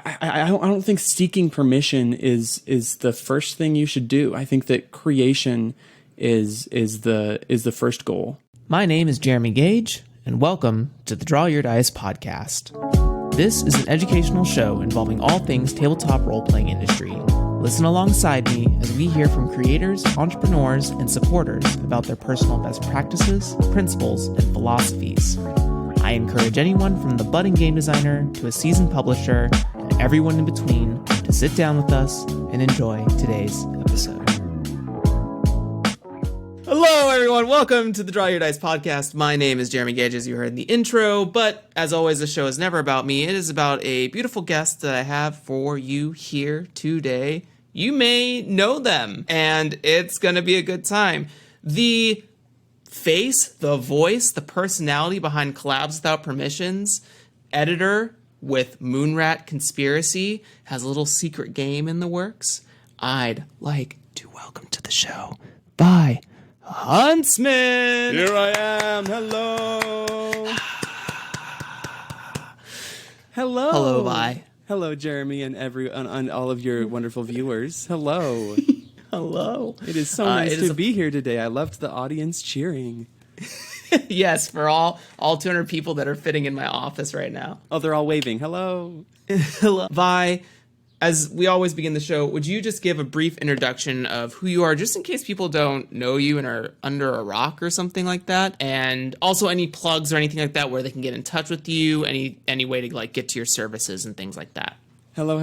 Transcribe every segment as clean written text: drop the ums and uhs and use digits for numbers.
I don't think seeking permission is the first thing you should do. I think that creation is the first goal. My name is Jeremy Gage, and welcome to the Draw Your Dice podcast. This is an educational show involving all things tabletop role-playing industry. Listen alongside me as we hear from creators, entrepreneurs, and supporters about their personal best practices, principles, and philosophies. I encourage anyone from the budding game designer to a seasoned publisher and everyone in between to sit down with us and enjoy today's episode. Hello, everyone. Welcome to the Draw Your Dice podcast. My name is Jeremy Gage, as you heard in the intro, but as always, the show is never about me. It is about a beautiful guest that I have for you here today. You may know them, and it's going to be a good time. The face, the voice, the personality behind Collabs Without Permissions, editor with Moonrat Conspiracy, has a little secret game in the works. I'd like to welcome to the show, Vi Huntsman. Here I am. Hello. Hello. Hello, Vi. Hello, Jeremy, and and all of your wonderful viewers. Hello. Hello. It is so nice to be here today. I loved the audience cheering. Yes, for all 200 people that are fitting in my office right now. Oh, they're all waving. Hello. Hello. Vi, as we always begin the show, would you just give a brief introduction of who you are, just in case people don't know you and are under a rock or something like that? And also any plugs or anything like that where they can get in touch with you, any way to like get to your services and things like that. Hello.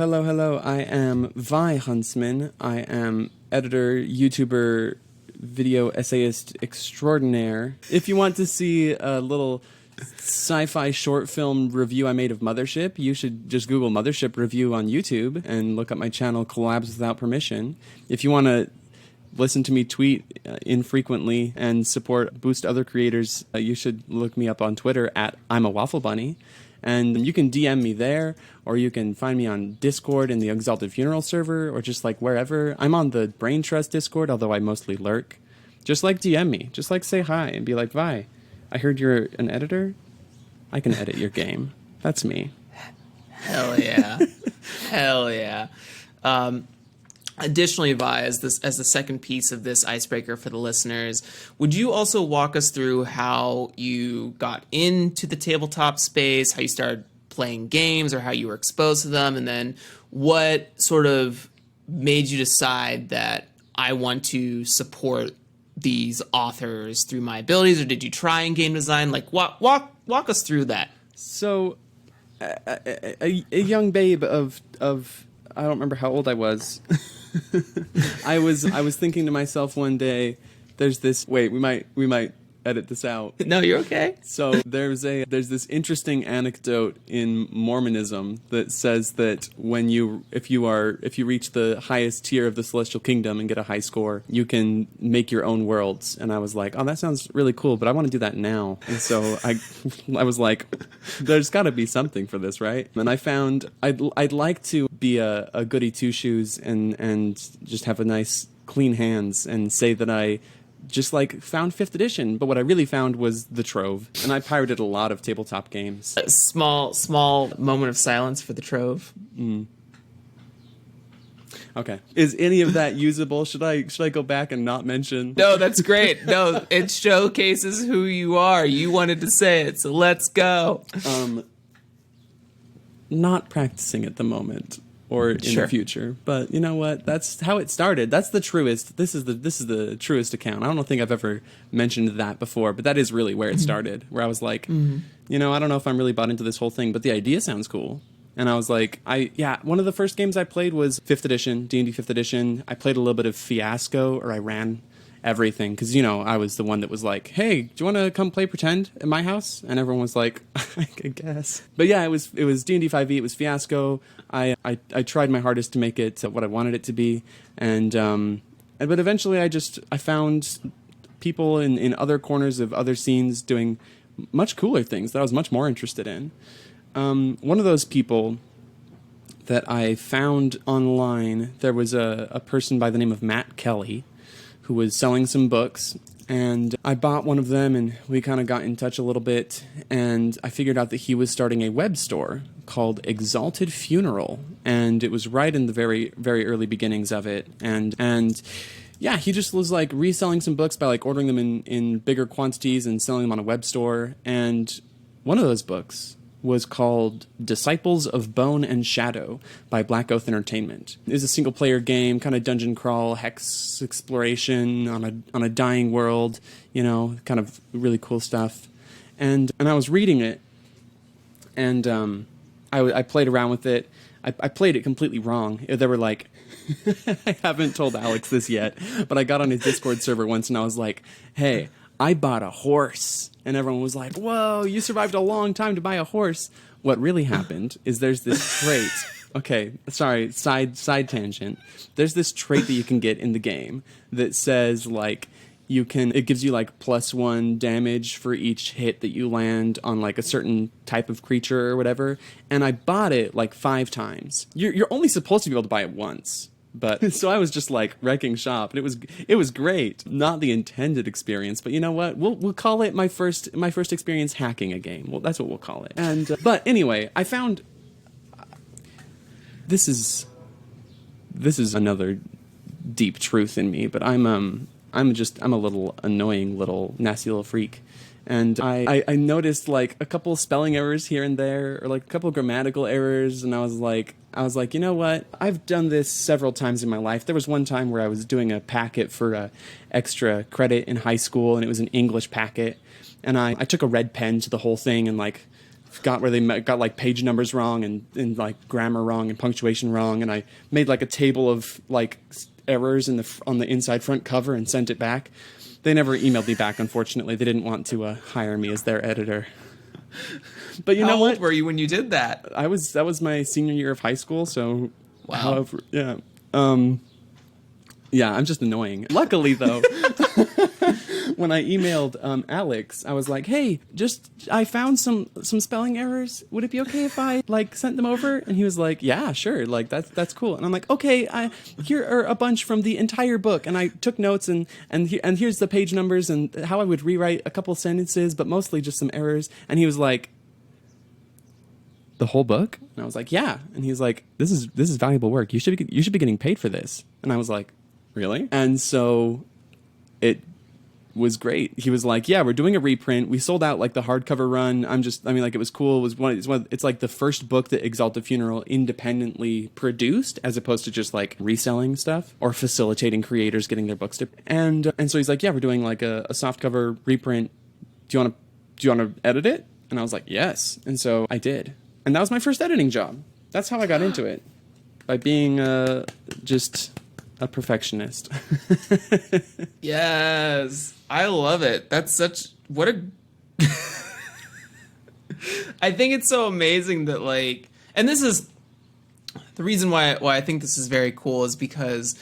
I am Vi Huntsman. I am editor, YouTuber, video essayist extraordinaire. If you want to see a little sci-fi short film review I made of Mothership, you should just Google Mothership review on YouTube and look up my channel Collabs Without Permission. If you want to listen to me tweet infrequently and boost other creators, you should look me up on Twitter at I'm a Waffle Bunny. And you can DM me there, or you can find me on Discord in the Exalted Funeral server, or just like wherever. I'm on the Brain Trust Discord, although I mostly lurk. Just like DM me. Just like say hi and be like, Vi, I heard you're an editor. I can edit your game. That's me. Hell yeah. Hell yeah. Additionally, Vi, as the second piece of this icebreaker for the listeners, would you also walk us through how you got into the tabletop space, how you started playing games, or how you were exposed to them, and then what sort of made you decide that I want to support these authors through my abilities, or did you try in game design? Like, walk us through that. So, a young babe of I don't remember how old I was. I was thinking to myself one day, there's this. Wait, we might edit this out. No, you're okay. So there's this interesting anecdote in Mormonism that says that if you reach the highest tier of the celestial kingdom and get a high score, you can make your own worlds. And I was like, oh, that sounds really cool, but I want to do that now. And so I was like, there's got to be something for this, right? And I found I'd like to be a goody two shoes and just have a nice clean hands and say that I just like found 5th edition, but what I really found was the Trove, and I pirated a lot of tabletop games. A small moment of silence for the Trove. Okay, is any of that usable? Should I go back and not mention? No, that's great. No, it showcases who you are. You wanted to say it, so let's go. Not practicing at the moment. Or in the future, but you know what? That's how it started. That's the truest. This is the truest account. I don't think I've ever mentioned that before, but that is really where it started. Where I was like, I don't know if I'm really bought into this whole thing, but the idea sounds cool. And I was like, one of the first games I played was 5th edition, D&D 5th edition. I played a little bit of Fiasco, or I ran everything, because I was the one that was like, hey, do you want to come play pretend at my house? And everyone was like, I guess. But yeah, it was D&D 5e, it was Fiasco. I tried my hardest to make it what I wanted it to be, but eventually I found people in other corners of other scenes doing much cooler things that I was much more interested in. One of those people that I found online, there was a person by the name of Matt Kelly, who was selling some books, And I bought one of them, and we kind of got in touch a little bit, and I figured out that he was starting a web store called Exalted Funeral, and it was right in the very, very early beginnings of it. And yeah, he just was like reselling some books by like ordering them in bigger quantities and selling them on a web store. And one of those books was called Disciples of Bone and Shadow by Black Oath Entertainment. It was a single-player game, kind of dungeon crawl, hex exploration on a dying world, you know, kind of really cool stuff. And I was reading it, and I played around with it. I played it completely wrong. There were like, I haven't told Alex this yet, but I got on his Discord server once, and I was like, hey, I bought a horse. And everyone was like, whoa, you survived a long time to buy a horse. What really happened is there's this trait. Okay, sorry, side tangent. There's this trait that you can get in the game that says, like, it gives you, like, +1 damage for each hit that you land on, like, a certain type of creature or whatever. And I bought it, like, 5 times. You're only supposed to be able to buy it once. But so I was just like wrecking shop, and it was great. Not the intended experience, but you know what? We'll call it my first experience hacking a game. Well, that's what we'll call it. And but anyway, I found this is another deep truth in me. But I'm a little annoying, little nasty little freak. And I noticed like a couple spelling errors here and there, or like a couple grammatical errors, and I was like, you know what? I've done this several times in my life. There was one time where I was doing a packet for extra credit in high school, and it was an English packet, and I took a red pen to the whole thing and like got where they got like page numbers wrong and like grammar wrong and punctuation wrong, and I made like a table of like errors on the inside front cover and sent it back. They never emailed me back, unfortunately. They didn't want to hire me as their editor. But you know what? How old were you when you did that? That was my senior year of high school, so wow. However, yeah. Yeah, I'm just annoying. Luckily, though, when I emailed Alex, I was like, "Hey, I found some spelling errors. Would it be okay if I like sent them over?" And he was like, "Yeah, sure. Like that's cool." And I'm like, "Okay, here are a bunch from the entire book." And I took notes and here's the page numbers and how I would rewrite a couple sentences, but mostly just some errors. And he was like, "The whole book?" And I was like, "Yeah." And he's like, "This is valuable work. You should be getting paid for this." And I was like, "Really?" And so it was great. He was like, "Yeah, we're doing a reprint. We sold out like the hardcover run. Like it was cool. It's like the first book that Exalted Funeral independently produced, as opposed to just like reselling stuff or facilitating creators getting their books to." And so he's like, "Yeah, we're doing like a softcover reprint. Do you want to edit it?" And I was like, "Yes." And so I did. And that was my first editing job. That's how I got into it, by being just a perfectionist. Yes, I love it. That's what a. I think it's so amazing that like, and this is the reason why I think this is very cool is because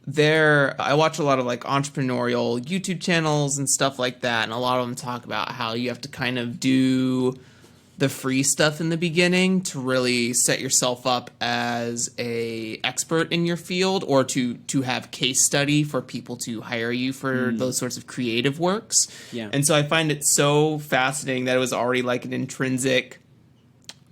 I watch a lot of like entrepreneurial YouTube channels and stuff like that, and a lot of them talk about how you have to kind of do the free stuff in the beginning to really set yourself up as a expert in your field, or to have case study for people to hire you for those sorts of creative works. Yeah. And so I find it so fascinating that it was already like an intrinsic,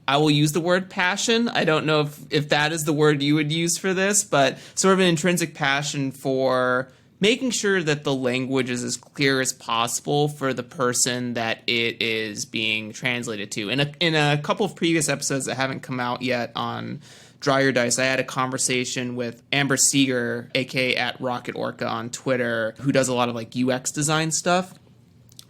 I will use the word passion. I don't know if that is the word you would use for this, but sort of an intrinsic passion for making sure that the language is as clear as possible for the person that it is being translated to. In a couple of previous episodes that haven't come out yet on Draw Your Dice, I had a conversation with Amber Seeger, aka at Rocket Orca on Twitter, who does a lot of like UX design stuff.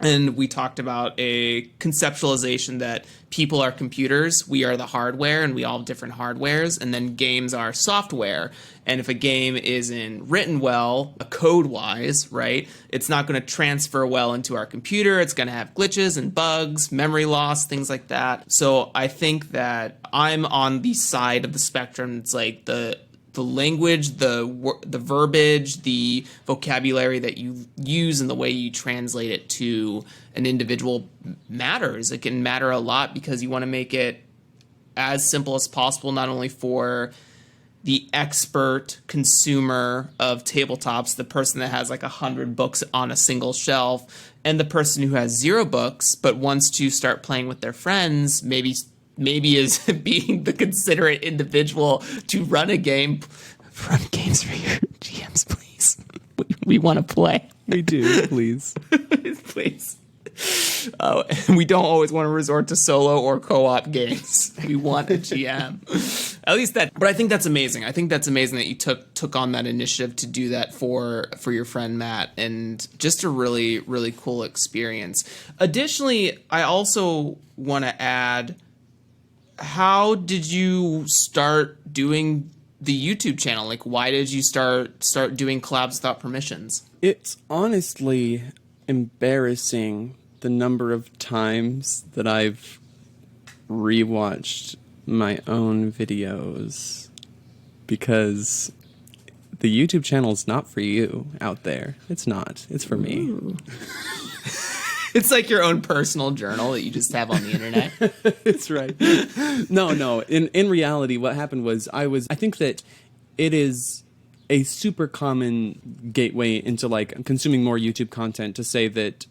And we talked about a conceptualization that people are computers, we are the hardware, and we all have different hardwares, and then games are software. And if a game isn't written well, code-wise, right, it's not going to transfer well into our computer. It's going to have glitches and bugs, memory loss, things like that. So I think that I'm on the side of the spectrum. It's like the language, the verbiage, the vocabulary that you use and the way you translate it to an individual matters. It can matter a lot because you want to make it as simple as possible, not only for the expert consumer of tabletops, the person that has like 100 books on a single shelf, and the person who has 0 books but wants to start playing with their friends, maybe is being the considerate individual to run a game. Run games for your GMs, please. We want to play. We do, please. Please. We don't always want to resort to solo or co-op games. We want a GM. At least that. But I think that's amazing. I think that's amazing that you took on that initiative to do that for your friend Matt, and just a really, really cool experience. Additionally, I also want to add, how did you start doing the YouTube channel? Like, why did you start doing Collabs Without Permissions? It's honestly embarrassing the number of times that I've rewatched my own videos, because the YouTube channel is not for you out there. It's not. It's for me. It's like your own personal journal that you just have on the internet. It's right. No. In reality, what happened was I think that it is a super common gateway into like consuming more YouTube content to say that,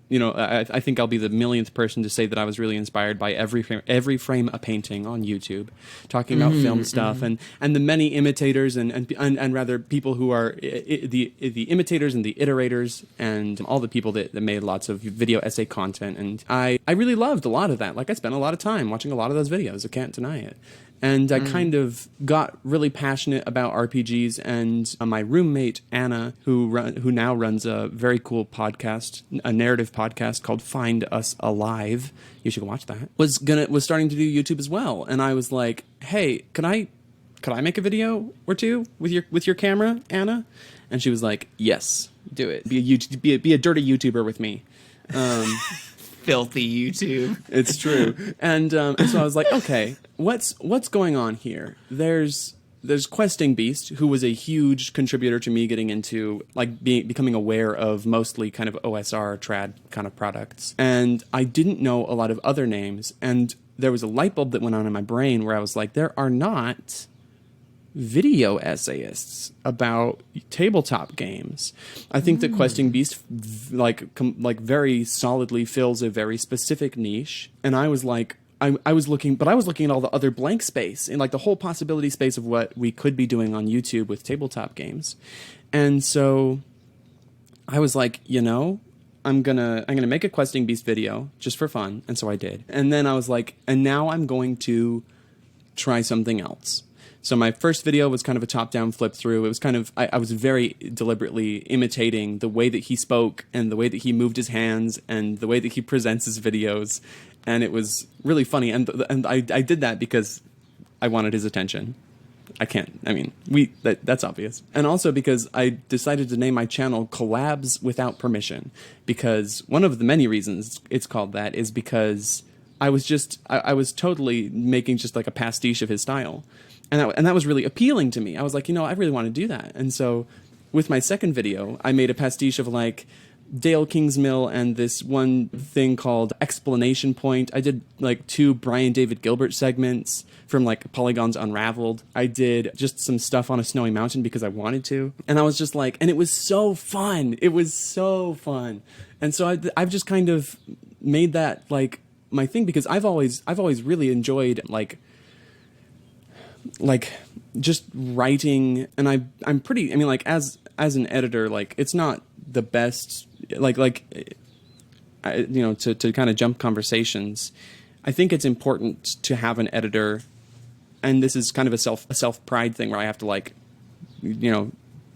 you know, I think I'll be the millionth person to say that I was really inspired by every frame a painting on YouTube, talking about film stuff, and the many imitators and rather people who are the imitators and the iterators and all the people that made lots of video essay content. And I really loved a lot of that. Like, I spent a lot of time watching a lot of those videos. I can't deny it. And I kind of got really passionate about RPGs, and my roommate Anna, who now runs a very cool podcast, a narrative podcast called Find Us Alive. You should go watch that. Was starting to do YouTube as well, and I was like, "Hey, could I make a video or two with your camera, Anna?" And she was like, "Yes, do it. Be a dirty YouTuber with me." Filthy YouTube. It's true. And so I was like, okay, what's going on here? There's Questing Beast, who was a huge contributor to me getting into like becoming aware of mostly kind of OSR trad kind of products. And I didn't know a lot of other names. And there was a light bulb that went on in my brain where I was like, there are not video essayists about tabletop games. I think that Questing Beast like very solidly fills a very specific niche, and I was like, I was looking at all the other blank space and like the whole possibility space of what we could be doing on YouTube with tabletop games. And so I was like, you know, I'm gonna make a Questing Beast video just for fun, and so I did. And then I was like, and now I'm going to try something else. So my first video was kind of a top-down flip through. It was kind of, I was very deliberately imitating the way that he spoke and the way that he moved his hands and the way that he presents his videos. And it was really funny. And I did that because I wanted his attention. That's obvious. And also because I decided to name my channel Collabs Without Permission, because one of the many reasons it's called that is because I was totally making just like a pastiche of his style. And that was really appealing to me. I was like, you know, I really want to do that. And so with my second video, I made a pastiche of like Dale Kingsmill and this one thing called Explanation Point. I did like 2 Brian David Gilbert segments from like Polygons Unraveled. I did just some stuff on a snowy mountain because I wanted to. And I was just like, and it was so fun. It was so fun. And so I've just kind of made that like my thing, because I've always really enjoyed like just writing, and I'm pretty, I mean, like as an editor, like it's not the best, to kind of jump conversations. I think it's important to have an editor, and this is kind of a self pride thing where I have to like, you know,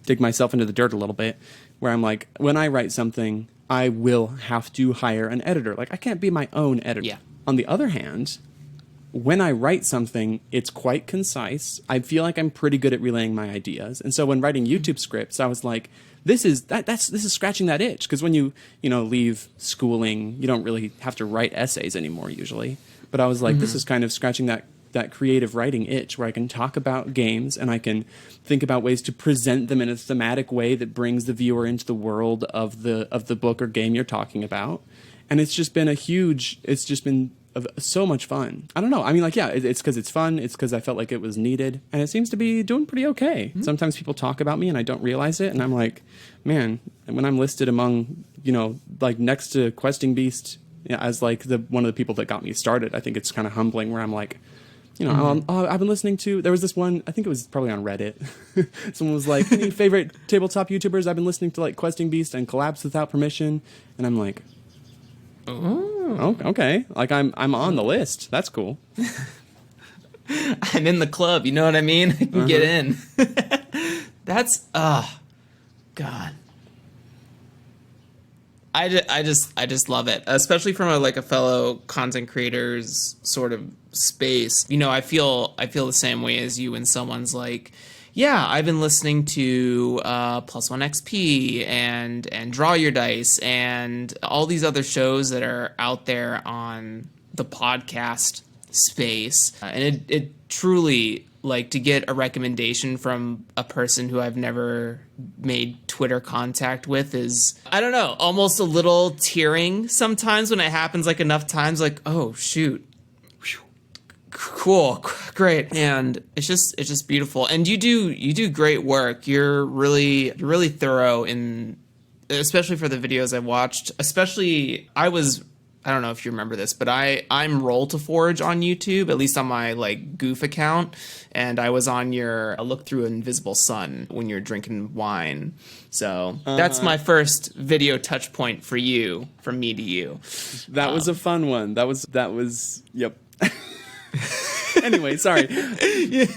dig myself into the dirt a little bit, where I'm like, when I write something, I will have to hire an editor. Like, I can't be my own editor. Yeah. On the other hand, when I write something, it's quite concise. I feel like I'm pretty good at relaying my ideas. And so when writing YouTube scripts, I was like, this is scratching that itch. Because when you leave schooling, you don't really have to write essays anymore usually. But I was like, this is kind of scratching that creative writing itch, where I can talk about games and I can think about ways to present them in a thematic way that brings the viewer into the world of the book or game you're talking about. And it's just been so much fun. I don't know. I mean, like, yeah, it's because it's fun. It's because I felt like it was needed, and it seems to be doing pretty okay. Mm-hmm. Sometimes people talk about me and I don't realize it, and I'm like, man, when I'm listed among, like next to Questing Beast as like one of the people that got me started, I think it's kind of humbling where I'm like, I've been listening to, there was this one, I think it was probably on Reddit. Someone was like, any favorite tabletop YouTubers? I've been listening to like Questing Beast and Collabs Without Permission. And I'm like, oh, okay. Like I'm on the list. That's cool. I'm in the club. You know what I mean? I can get in. That's, God. I just love it, especially from a fellow content creator's sort of space. I feel the same way as you when someone's like, yeah, I've been listening to Plus One XP and Draw Your Dice and all these other shows that are out there on the podcast space, and it truly, like, to get a recommendation from a person who I've never made Twitter contact with is, I don't know, almost a little tearing sometimes when it happens, like, enough times, like, oh shoot, cool, great. And it's just beautiful. And you do great work. You're really thorough in, especially for the videos I watched. Especially, I don't know if you remember this, but I'm Roll to Forge on YouTube, at least on my like goof account, and I was on your Look Through Invisible Sun when you're drinking wine. So that's my first video touch point for you, from me to you. That was a fun one. That was yep. Anyway, sorry. I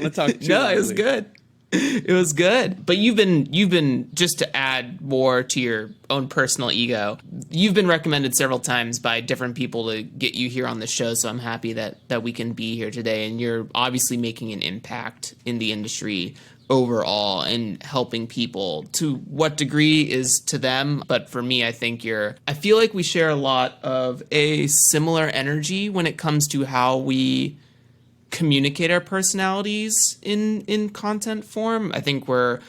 want to talk. No, it was good. It was good. But you've been, just to add more to your own personal ego, you've been recommended several times by different people to get you here on the show, so I'm happy that we can be here today. And you're obviously making an impact in the industry overall and helping people. To what degree is to them, but for me, I feel like we share a lot of a similar energy when it comes to how we communicate our personalities in content form. I think we're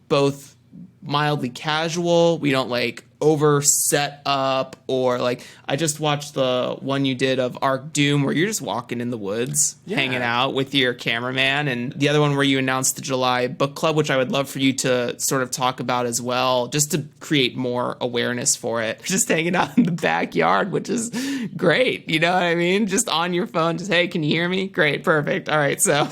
both mildly casual. We don't like over set up, or like, I just watched the one you did of Arc Doom where you're just walking in the woods, hanging out with your cameraman, and the other one where you announced the July book club, which I would love for you to sort of talk about as well, just to create more awareness for it. Just hanging out in the backyard, which is great. You know what I mean? Just on your phone, just, hey, can you hear me? Great, perfect. All right, so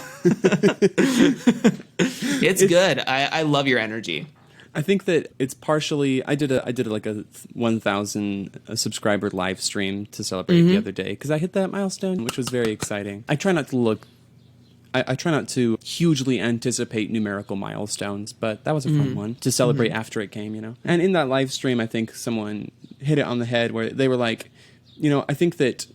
it's good. I love your energy. I think that it's partially, I did like a 1,000 subscriber live stream to celebrate the other day, because I hit that milestone, which was very exciting. I try not to hugely anticipate numerical milestones, but that was a fun one to celebrate after it came, And in that live stream, I think someone hit it on the head where they were like, I think that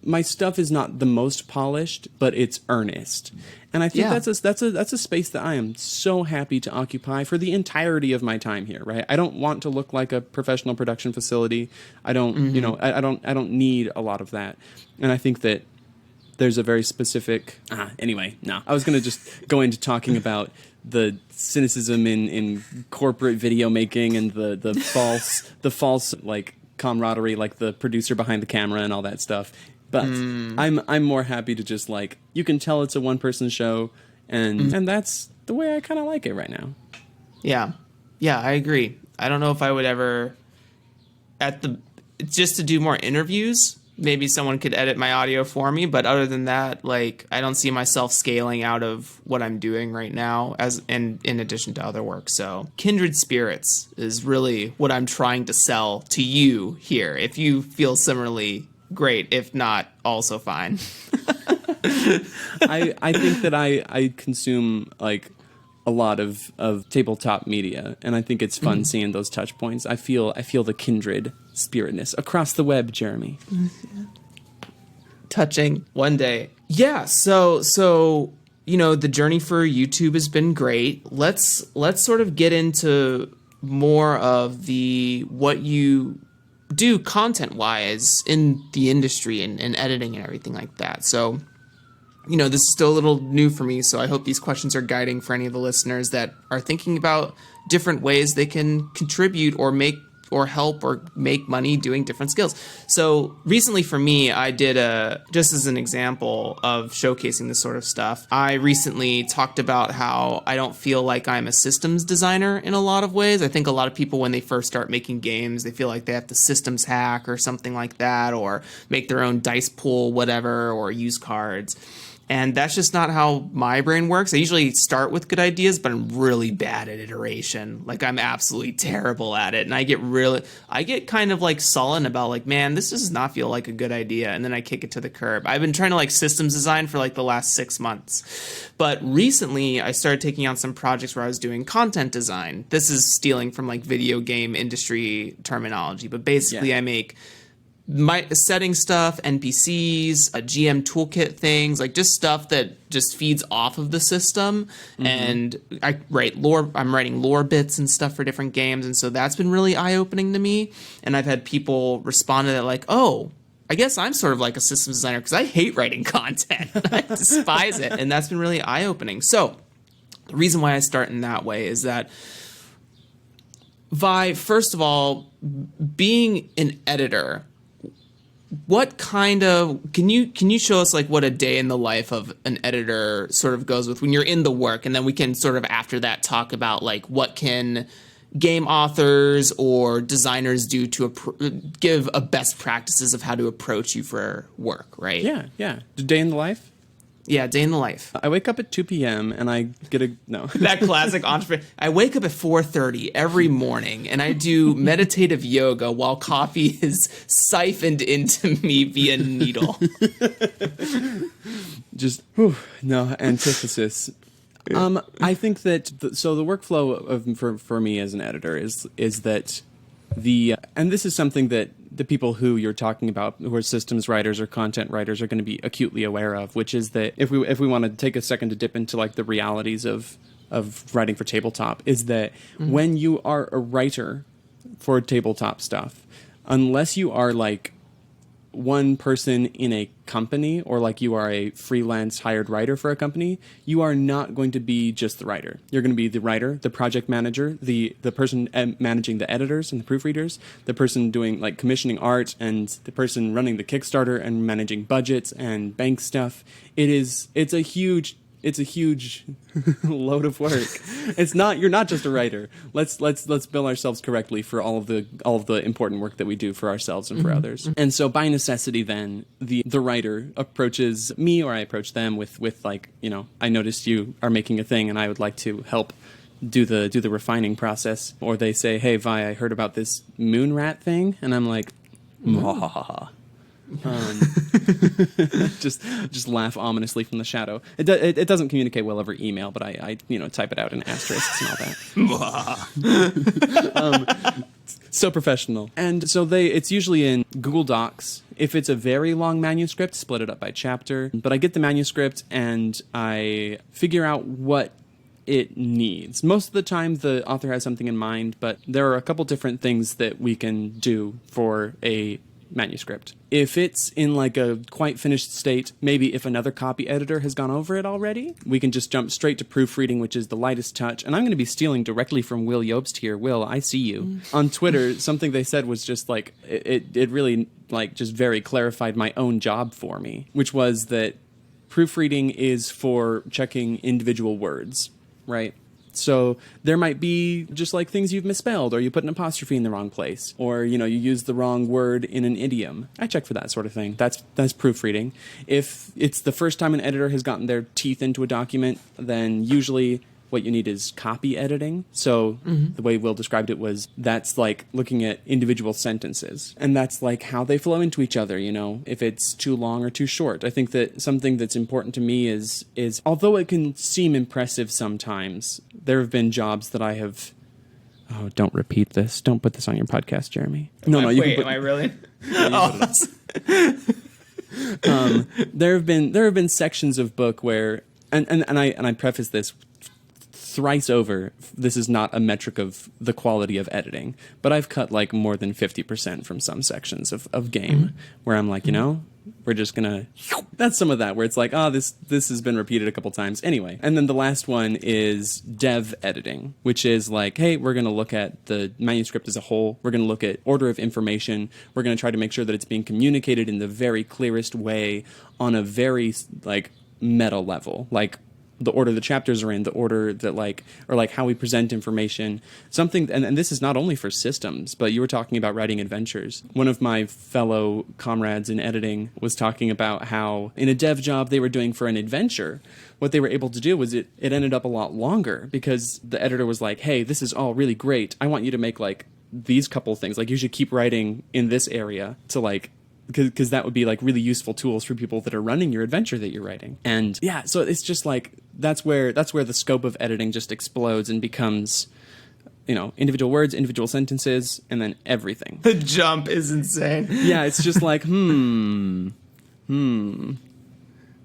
my stuff is not the most polished, but it's earnest. And I think that's a space that I am so happy to occupy for the entirety of my time here, right? I don't want to look like a professional production facility. I don't, I don't need a lot of that. And I think that there's a very specific, anyway, no. I was going to just go into talking about the cynicism in corporate video making and the false like camaraderie, like the producer behind the camera and all that stuff. But I'm more happy to just, like, you can tell it's a one-person show, and that's the way I kind of like it right now. Yeah, I agree. I don't know if I would ever, just to do more interviews, maybe someone could edit my audio for me, but other than that, like, I don't see myself scaling out of what I'm doing right now in addition to other work. So kindred spirits is really what I'm trying to sell to you here. If you feel similarly, great. If not, also fine. I think that I consume like a lot of tabletop media, and I think it's fun seeing those touch points. I feel the kindred spiritness across the web, Jeremy. Touching one day. Yeah, so the journey for YouTube has been great. Let's sort of get into more of what you do content-wise in the industry and editing and everything like that. So, this is still a little new for me, so I hope these questions are guiding for any of the listeners that are thinking about different ways they can contribute or make or help or make money doing different skills. So recently for me, I did just as an example of showcasing this sort of stuff, I recently talked about how I don't feel like I'm a systems designer in a lot of ways. I think a lot of people, when they first start making games, they feel like they have to systems hack or something like that, or make their own dice pool, whatever, or use cards. And that's just not how my brain works. I usually start with good ideas, but I'm really bad at iteration. Like, I'm absolutely terrible at it. And I get kind of like sullen about like, man, this does not feel like a good idea. And then I kick it to the curb. I've been trying to like systems design for like the last 6 months. But recently I started taking on some projects where I was doing content design. This is stealing from like video game industry terminology, but basically I make my setting stuff, NPCs, a GM toolkit things, like just stuff that just feeds off of the system. And I'm writing lore bits and stuff for different games. And so that's been really eye-opening to me. And I've had people respond to that like, oh, I guess I'm sort of like a systems designer because I hate writing content. I despise it. And that's been really eye-opening. So the reason why I start in that way is that Vi, first of all, being an editor, what kind of can you show us like what a day in the life of an editor sort of goes with when you're in the work, and then we can sort of after that talk about like what can game authors or designers do to give a best practices of how to approach you for work, right? Yeah. The day in the life? Yeah, day in the life. I wake up at 2 p.m. and I get that classic entrepreneur. I wake up at 4:30 every morning and I do meditative yoga while coffee is siphoned into me via needle. No antithesis. I think that the workflow for me as an editor is that and this is something that the people who you're talking about, who are systems writers or content writers, are going to be acutely aware of, which is that if we want to take a second to dip into like the realities of writing for tabletop, is that when you are a writer for tabletop stuff, unless you are like one person in a company or like you are a freelance hired writer for a company, you are not going to be just the writer. You're going to be the writer, the project manager, the person managing the editors and the proofreaders, the person doing like commissioning art, and the person running the Kickstarter and managing budgets and bank stuff. It's a huge load of work. You're not just a writer. Let's bill ourselves correctly for all of the important work that we do for ourselves and for others. And so by necessity then the writer approaches me, or I approach them with like, I noticed you are making a thing and I would like to help do the refining process. Or they say, hey Vi, I heard about this moon rat thing, and I'm like, just laugh ominously from the shadow. It doesn't communicate well over email, but I type it out in asterisks and all that. So professional. And so it's usually in Google Docs. If it's a very long manuscript, split it up by chapter. But I get the manuscript and I figure out what it needs. Most of the time the author has something in mind, but there are a couple different things that we can do for a manuscript. If it's in like a quite finished state, maybe if another copy editor has gone over it already, we can just jump straight to proofreading, which is the lightest touch. And I'm going to be stealing directly from Will Yobst here. Will, I see you. On Twitter, something they said was just like, it really like just very clarified my own job for me, which was that proofreading is for checking individual words, right? So there might be just like things you've misspelled, or you put an apostrophe in the wrong place, or you use the wrong word in an idiom. I check for that sort of thing. That's proofreading. If it's the first time an editor has gotten their teeth into a document, then usually what you need is copy editing. So the way Will described it was that's like looking at individual sentences, and that's like how they flow into each other, if it's too long or too short. I think that something that's important to me is although it can seem impressive sometimes, there have been jobs that I have... Oh, don't repeat this. Don't put this on your podcast, Jeremy. No, you can put... Am I really? There have been sections of book where, and I preface this thrice over, this is not a metric of the quality of editing, but I've cut like more than 50% from some sections of game where I'm like, you know, we're just gonna, that's some of that where it's like, oh, this has been repeated a couple times anyway. And then the last one is dev editing, which is like, hey, we're gonna look at the manuscript as a whole. We're gonna look at order of information. We're gonna try to make sure that it's being communicated in the very clearest way on a very like meta level, like the order the chapters are in, the order that like, or like how we present information, something. And this is not only for systems, but you were talking about writing adventures. One of my fellow comrades in editing was talking about how in a dev job they were doing for an adventure, what they were able to do was it ended up a lot longer because the editor was like, hey, this is all really great. I want you to make like these couple things. Like you should keep writing in this area to like, because that would be like really useful tools for people that are running your adventure that you're writing. And yeah, so it's just like that's where the scope of editing just explodes and becomes, you know, individual words, individual sentences, and then everything. The jump is insane. Yeah, it's just like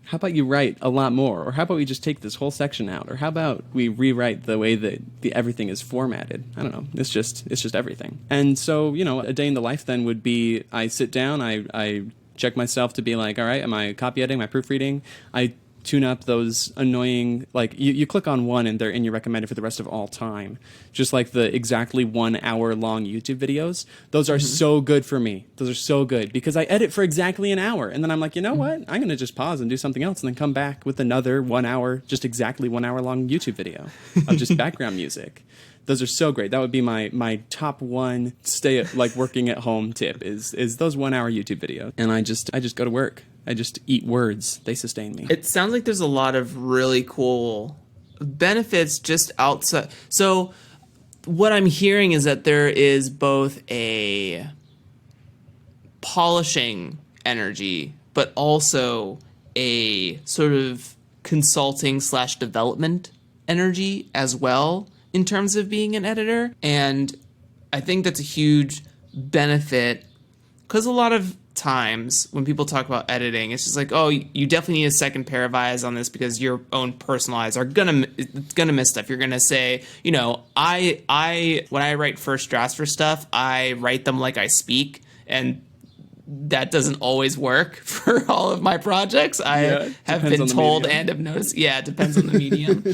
how about you write a lot more? Or how about we just take this whole section out? Or how about we rewrite the way that everything is formatted? I don't know. It's just everything. And so, you know, a day in the life then would be I sit down, I check myself to be like, all right, am I copy editing, am I proofreading? I tune up those annoying, like you click on one and they're in your recommended for the rest of all time. Just like the exactly 1 hour long YouTube videos. Those are so good for me. Those are so good because I edit for exactly an hour. And then I'm like, you know what? I'm going to just pause and do something else and then come back with another 1 hour, just exactly 1 hour long YouTube video of just background music. Those are so great. That would be my top one working at home tip is those 1 hour YouTube videos. And I just go to work. I just eat words. They sustain me. It sounds like there's a lot of really cool benefits just outside. So what I'm hearing is that there is both a polishing energy, but also a sort of consulting / development energy as well in terms of being an editor. And I think that's a huge benefit because a lot of times when people talk about editing, it's just like, oh, you definitely need a second pair of eyes on this because your own personal eyes are gonna miss stuff. You're gonna say, you know, I when I write first drafts for stuff, I write them like I speak, and that doesn't always work for all of my projects. I have been told and have noticed. Yeah, it depends on the medium.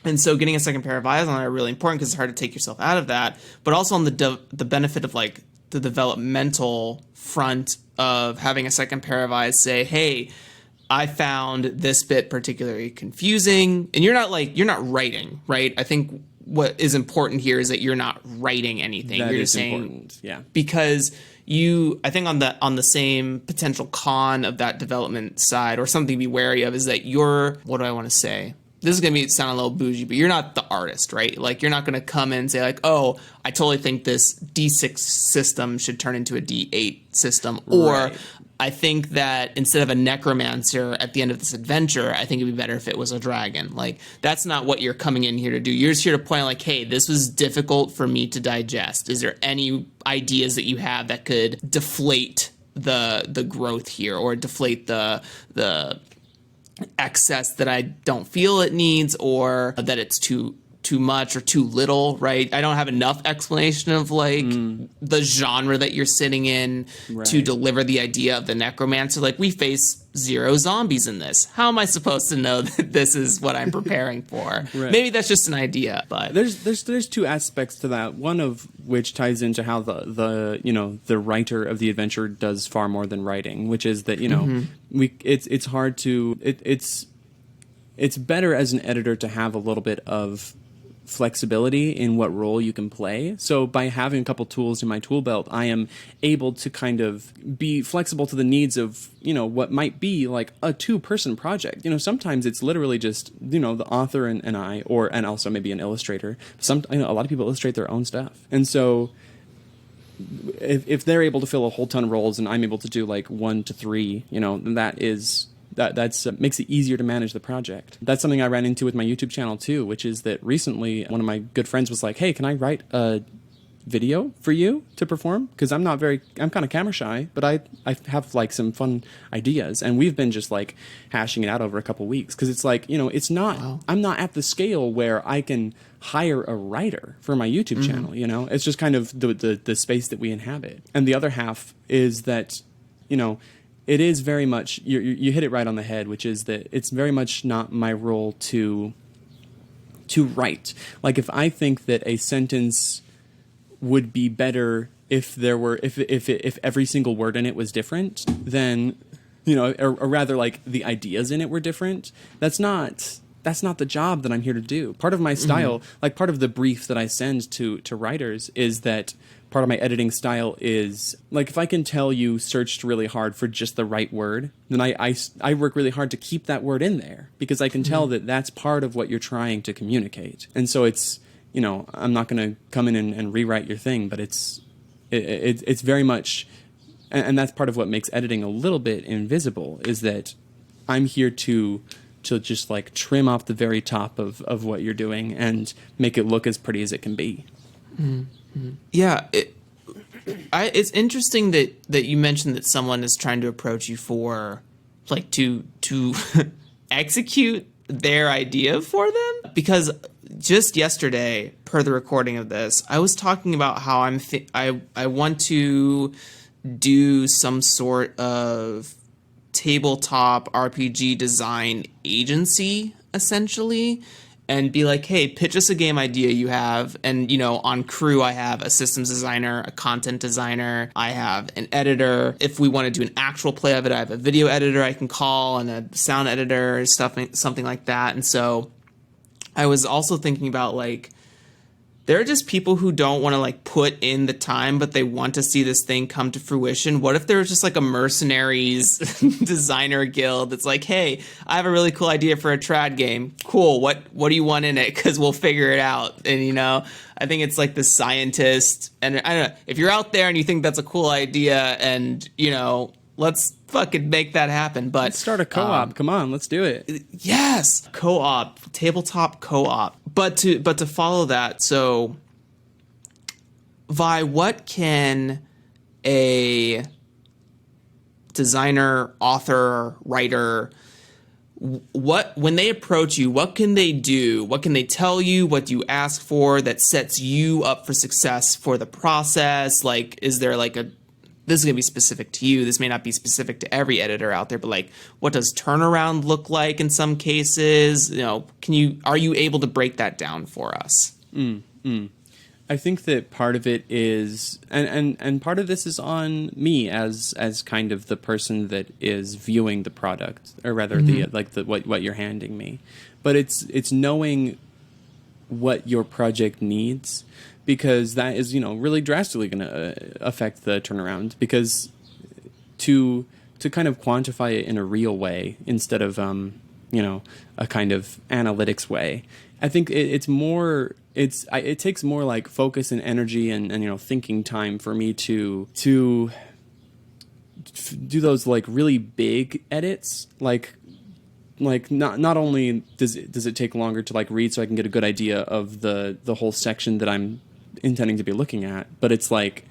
And so getting a second pair of eyes on it are really important because it's hard to take yourself out of that, but also on the benefit of like the developmental front of having a second pair of eyes say, hey, I found this bit particularly confusing. And you're not writing, right? I think what is important here is that you're not writing anything. That you're is just saying, important. Yeah. Because I think on the same potential con of that development side or something to be wary of is that what do I want to say? This is going to sound a little bougie, but you're not the artist, right? Like, you're not going to come in and say, like, oh, I totally think this D6 system should turn into a D8 system. Or Right. I think that instead of a necromancer at the end of this adventure, I think it'd be better if it was a dragon. Like, that's not what you're coming in here to do. You're just here to point out, like, hey, this was difficult for me to digest. Is there any ideas that you have that could deflate the growth here or deflate the excess that I don't feel it needs or that it's too much or too little, right? I don't have enough explanation of like the genre that you're sitting in to deliver the idea of the necromancer. Like, we face 0 zombies in this. How am I supposed to know that this is what I'm preparing for? Right. Maybe that's just an idea, but There's two aspects to that. One of which ties into how the writer of the adventure does far more than writing, which is that, you know, it's hard to it's better as an editor to have a little bit of flexibility in what role you can play. So by having a couple tools in my tool belt, I am able to kind of be flexible to the needs of, you know, what might be like a 2-person project. You know, sometimes it's literally just, you know, the author and I, and also maybe an illustrator. A lot of people illustrate their own stuff. And so if they're able to fill a whole ton of roles and I'm able to do like 1 to 3, you know, then that's makes it easier to manage the project. That's something I ran into with my YouTube channel too, which is that recently one of my good friends was like, hey, can I write a video for you to perform, because I'm kind of camera shy, but I have like some fun ideas, and we've been just like hashing it out over a couple weeks, because it's like, it's not, wow. I'm not at the scale where I can hire a writer for my YouTube channel, it's just kind of the space that we inhabit. And the other half is that, it is very much, you hit it right on the head, which is that it's very much not my role to write. Like, if I think that a sentence would be better if every single word in it was different, then, or rather like the ideas in it were different, that's not the job that I'm here to do. Part of my style, like part of the brief that I send to writers, is that part of my editing style is, like, if I can tell you searched really hard for just the right word, then I work really hard to keep that word in there, because I can tell that that's part of what you're trying to communicate. And so it's, I'm not going to come in and rewrite your thing, but it's very much, and that's part of what makes editing a little bit invisible, is that I'm here to just like trim off the very top of what you're doing and make it look as pretty as it can be. Mm-hmm. Yeah. It's interesting that you mentioned that someone is trying to approach you for, like, to execute their idea for them, because just yesterday, per the recording of this, I was talking about how I want to do some sort of tabletop RPG design agency, essentially, and be like, hey, pitch us a game idea you have. And, on crew, I have a systems designer, a content designer, I have an editor. If we want to do an actual play of it, I have a video editor I can call, and a sound editor, something like that. And so I was also thinking about, like, there are just people who don't want to, like, put in the time, but they want to see this thing come to fruition. What if there was just like a mercenaries designer guild that's like, hey, I have a really cool idea for a trad game. Cool. What do you want in it? Because we'll figure it out. And, I think it's like the scientist. And I don't know, if you're out there and you think that's a cool idea, and, let's fucking make that happen. But let's start a co-op. Come on, let's do it. Yes, co-op, tabletop co-op. But to follow that, so Vi, what can a designer, author, writer, when they approach you, what can they do? What can they tell you? What do you ask for that sets you up for success for the process? Like, is there like this is going to be specific to you. This may not be specific to every editor out there, but, like, what does turnaround look like in some cases? Are you able to break that down for us? I think that part of it is, and part of this is on me as kind of the person that is viewing the product, or rather what you're handing me. But it's knowing what your project needs, because that is, really drastically going to affect the turnaround. Because to kind of quantify it in a real way instead of a kind of analytics way, I think it takes more like focus and energy and thinking time for me to do those like really big edits, like not only does it take longer to like read so I can get a good idea of the whole section that I'm intending to be looking at, but it's like,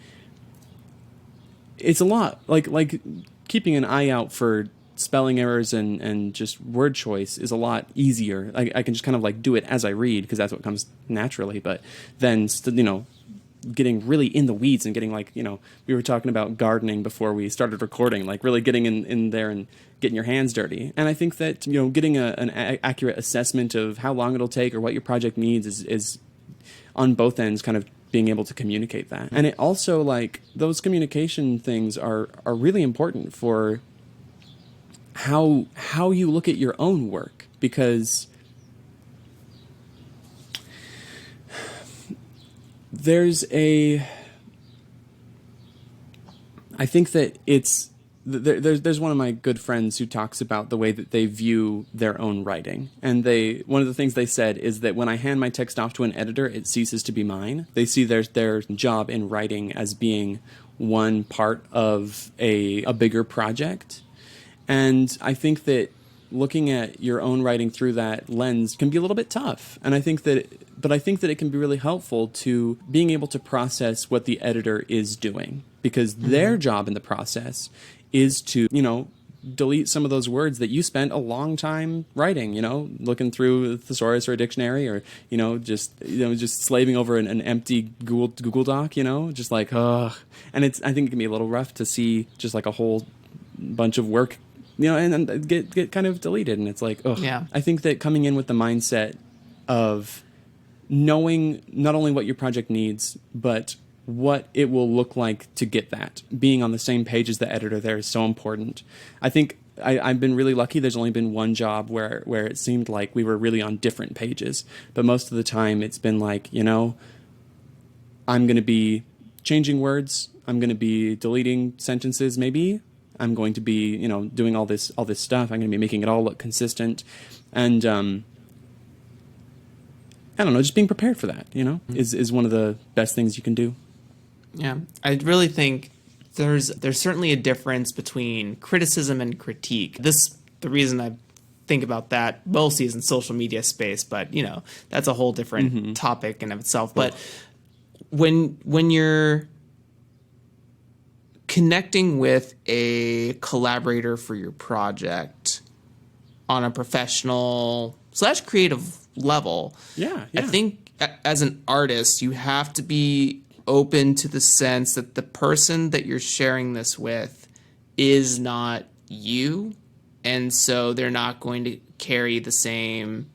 it's a lot like keeping an eye out for spelling errors and just word choice is a lot easier. I can just kind of like do it as I read, because that's what comes naturally. But then getting really in the weeds and getting like, we were talking about gardening before we started recording, like really getting in there and getting your hands dirty. And I think that, getting an accurate assessment of how long it'll take or what your project needs is on both ends kind of being able to communicate that. And it also, like, those communication things are really important for how you look at your own work, because I think that there's one of my good friends who talks about the way that they view their own writing. And one of the things they said is that when I hand my text off to an editor, it ceases to be mine. They see their job in writing as being one part of a bigger project. And I think that looking at your own writing through that lens can be a little bit tough. And I think that it can be really helpful to being able to process what the editor is doing, because their job in the process is to, delete some of those words that you spent a long time writing, looking through a thesaurus or a dictionary, or, just slaving over an empty Google Doc, just like, ugh. And I think it can be a little rough to see just like a whole bunch of work, and get kind of deleted. And it's like, ugh. Yeah. I think that coming in with the mindset of knowing not only what your project needs, but what it will look like to get that. Being on the same page as the editor there is so important. I think I've been really lucky. There's only been one job where it seemed like we were really on different pages. But most of the time it's been like, I'm going to be changing words. I'm going to be deleting sentences maybe. I'm going to be, doing all this stuff. I'm going to be making it all look consistent. And I don't know, just being prepared for that, is one of the best things you can do. Yeah, I really think there's certainly a difference between criticism and critique. The reason I think about that mostly is in social media space, but that's a whole different topic in of itself. But when you're connecting with a collaborator for your project on a professional / creative level, I think as an artist you have to be open to the sense that the person that you're sharing this with is not you, and so they're not going to carry the same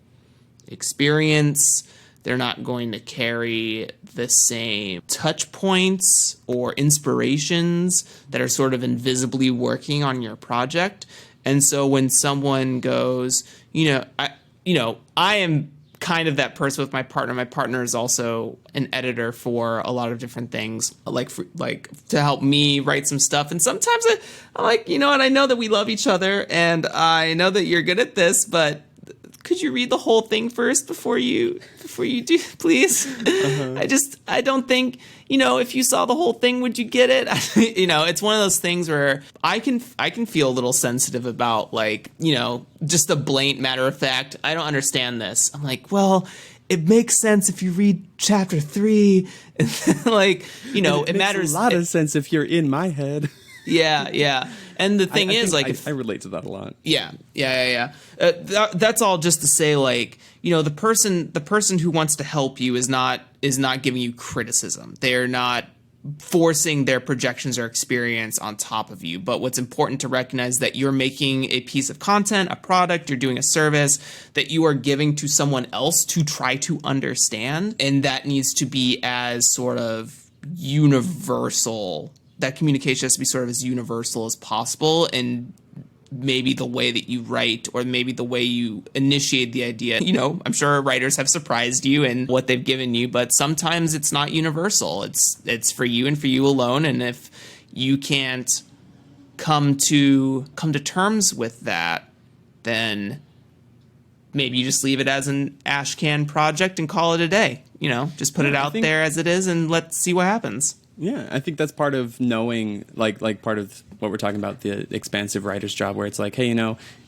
experience. They're not going to carry the same touch points or inspirations that are sort of invisibly working on your project. And so when someone goes, I am kind of that person with my partner. My partner is also an editor for a lot of different things, like to help me write some stuff. And sometimes I'm like, I know that we love each other, and I know that you're good at this, but could you read the whole thing first before you do, please? I don't think, if you saw the whole thing, would you get it? It's one of those things where I can feel a little sensitive about, just a blatant matter of fact, I don't understand this. I'm like, well, it makes sense if you read chapter 3. And it matters a lot of sense if you're in my head. Yeah. And the thing is, I relate to that a lot. Yeah. That's all just to say, the person who wants to help you is not giving you criticism. They're not forcing their projections or experience on top of you. But what's important to recognize that you're making a piece of content, a product, you're doing a service that you are giving to someone else to try to understand. And that needs to be as sort of universal. That communication has to be sort of as universal as possible, and maybe the way that you write, or maybe the way you initiate the idea. I'm sure writers have surprised you in what they've given you, but sometimes it's not universal. It's for you and for you alone. And if you can't come to terms with that, then maybe you just leave it as an ash can project and call it a day. Just put it out there as it is, and let's see what happens. Yeah, I think that's part of knowing, like part of what we're talking about, the expansive writer's job, where it's like, hey,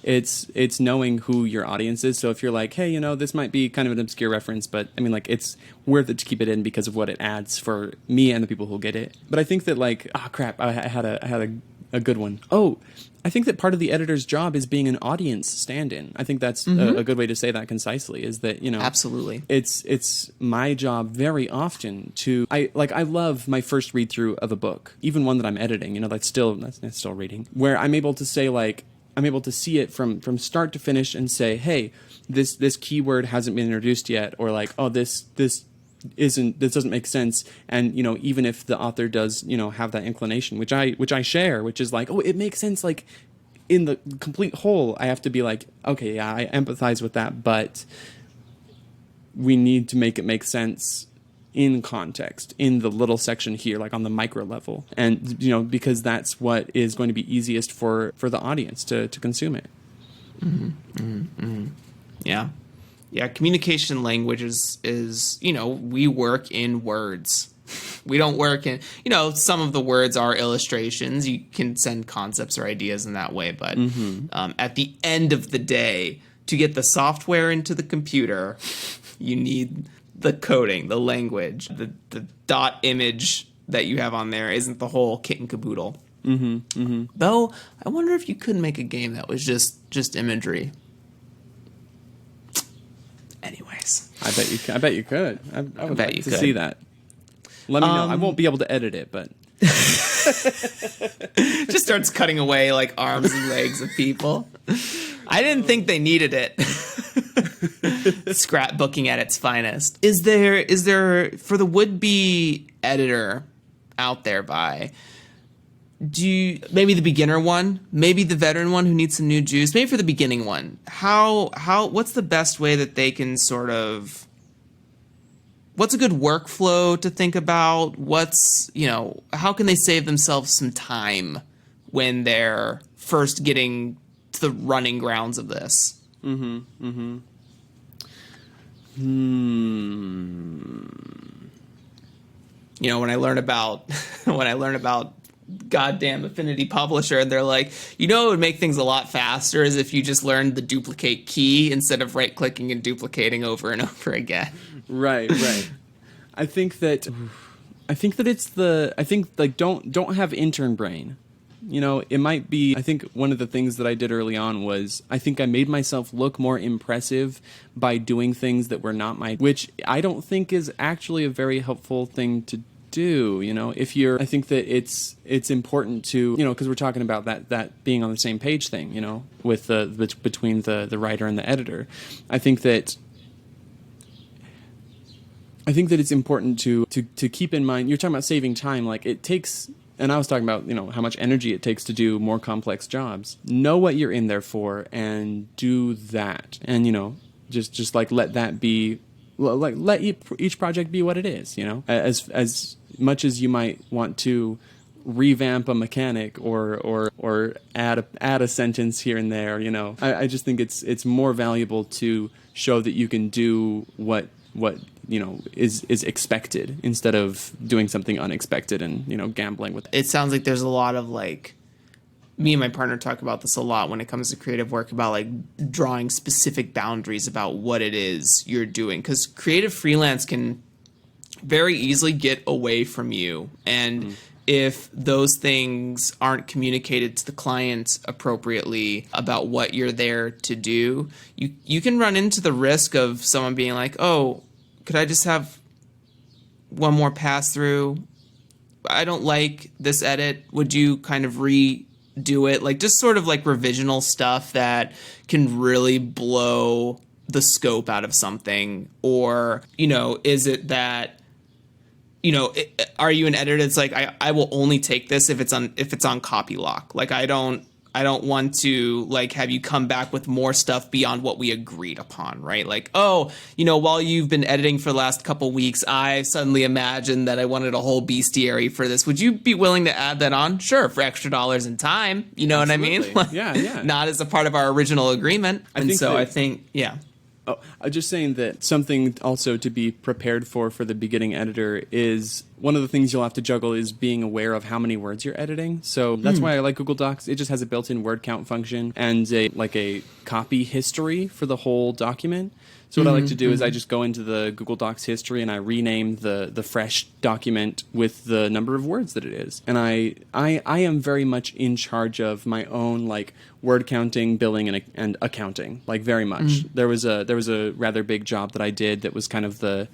it's knowing who your audience is. So if you're like, hey, this might be kind of an obscure reference, but I mean, it's worth it to keep it in because of what it adds for me and the people who'll get it. But I think that I had a good one. Oh, I think that part of the editor's job is being an audience stand-in. I think that's a good way to say that concisely, is that, Absolutely. It's my job very often to, I love my first read through of a book, even one that I'm editing, that's still reading, where I'm able to say, I'm able to see it from start to finish and say, hey, this keyword hasn't been introduced yet, or this doesn't make sense. And even if the author does have that inclination, which I share, which is it makes sense, in the complete whole, I have to be okay, yeah, I empathize with that, but we need to make it make sense in context, in the little section here, on the micro level, and because that's what is going to be easiest for the audience to consume it. Yeah, communication language is we work in words. We don't work in, some of the words are illustrations. You can send concepts or ideas in that way. But at the end of the day, to get the software into the computer, you need the coding, the language, the dot image that you have on there isn't the whole kit and caboodle. Though, I wonder if you could make a game that was just imagery. Anyways, I bet you could. I would bet like you to could. see that. Let me know. I won't be able to edit it, but just starts cutting away like arms and legs of people. I didn't think they needed it. Scrapbooking at its finest. Is there for the would-be editor out there, maybe the beginner one, maybe the veteran one who needs some new juice, maybe for the beginning one, what's the best way that they can what's a good workflow to think about? How can they save themselves some time when they're first getting to the running grounds of this? When I learn about goddamn Affinity Publisher, and they're like, it would make things a lot faster is if you just learned the duplicate key instead of right-clicking and duplicating over and over again. Right. I think don't have intern brain. It might be, I think one of the things that I did early on was I think I made myself look more impressive by doing things that were not which I don't think is actually a very helpful thing to do. I think that it's important to, because we're talking about that being on the same page thing, with between the writer and the editor. I think that it's important to keep in mind, you're talking about saving time, like it takes, and I was talking about, how much energy it takes to do more complex jobs. Know what you're in there for and do that. And, just like let that be, like let each project be what it is, as much as you might want to revamp a mechanic or add a sentence here and there, I just think it's more valuable to show that you can do what is expected instead of doing something unexpected and gambling with it. It sounds like there's a lot of me and my partner talk about this a lot when it comes to creative work, about drawing specific boundaries about what it is you're doing, because creative freelance can very easily get away from you, and if those things aren't communicated to the client appropriately about what you're there to do, you can run into the risk of someone being like, oh, could I just have one more pass through? I don't like this edit. Would you kind of redo it? Just sort of revisional stuff that can really blow the scope out of something. Or, is it that, are you an editor that's I will only take this if it's on copy lock. I don't want to have you come back with more stuff beyond what we agreed upon, right? While you've been editing for the last couple weeks, I suddenly imagined that I wanted a whole bestiary for this. Would you be willing to add that on? Sure, for extra dollars and time. You know Absolutely. What I mean? Yeah. Not as a part of our original agreement. I think. Oh, I'm just saying that something also to be prepared for the beginning editor is one of the things you'll have to juggle is being aware of how many words you're editing. So that's why I like Google Docs. It just has a built-in word count function and a copy history for the whole document. So what I like to do is I just go into the Google Docs history and I rename the fresh document with the number of words that it is. And I am very much in charge of my own word counting, billing, and accounting, very much. There was a rather big job that I did that was kind of the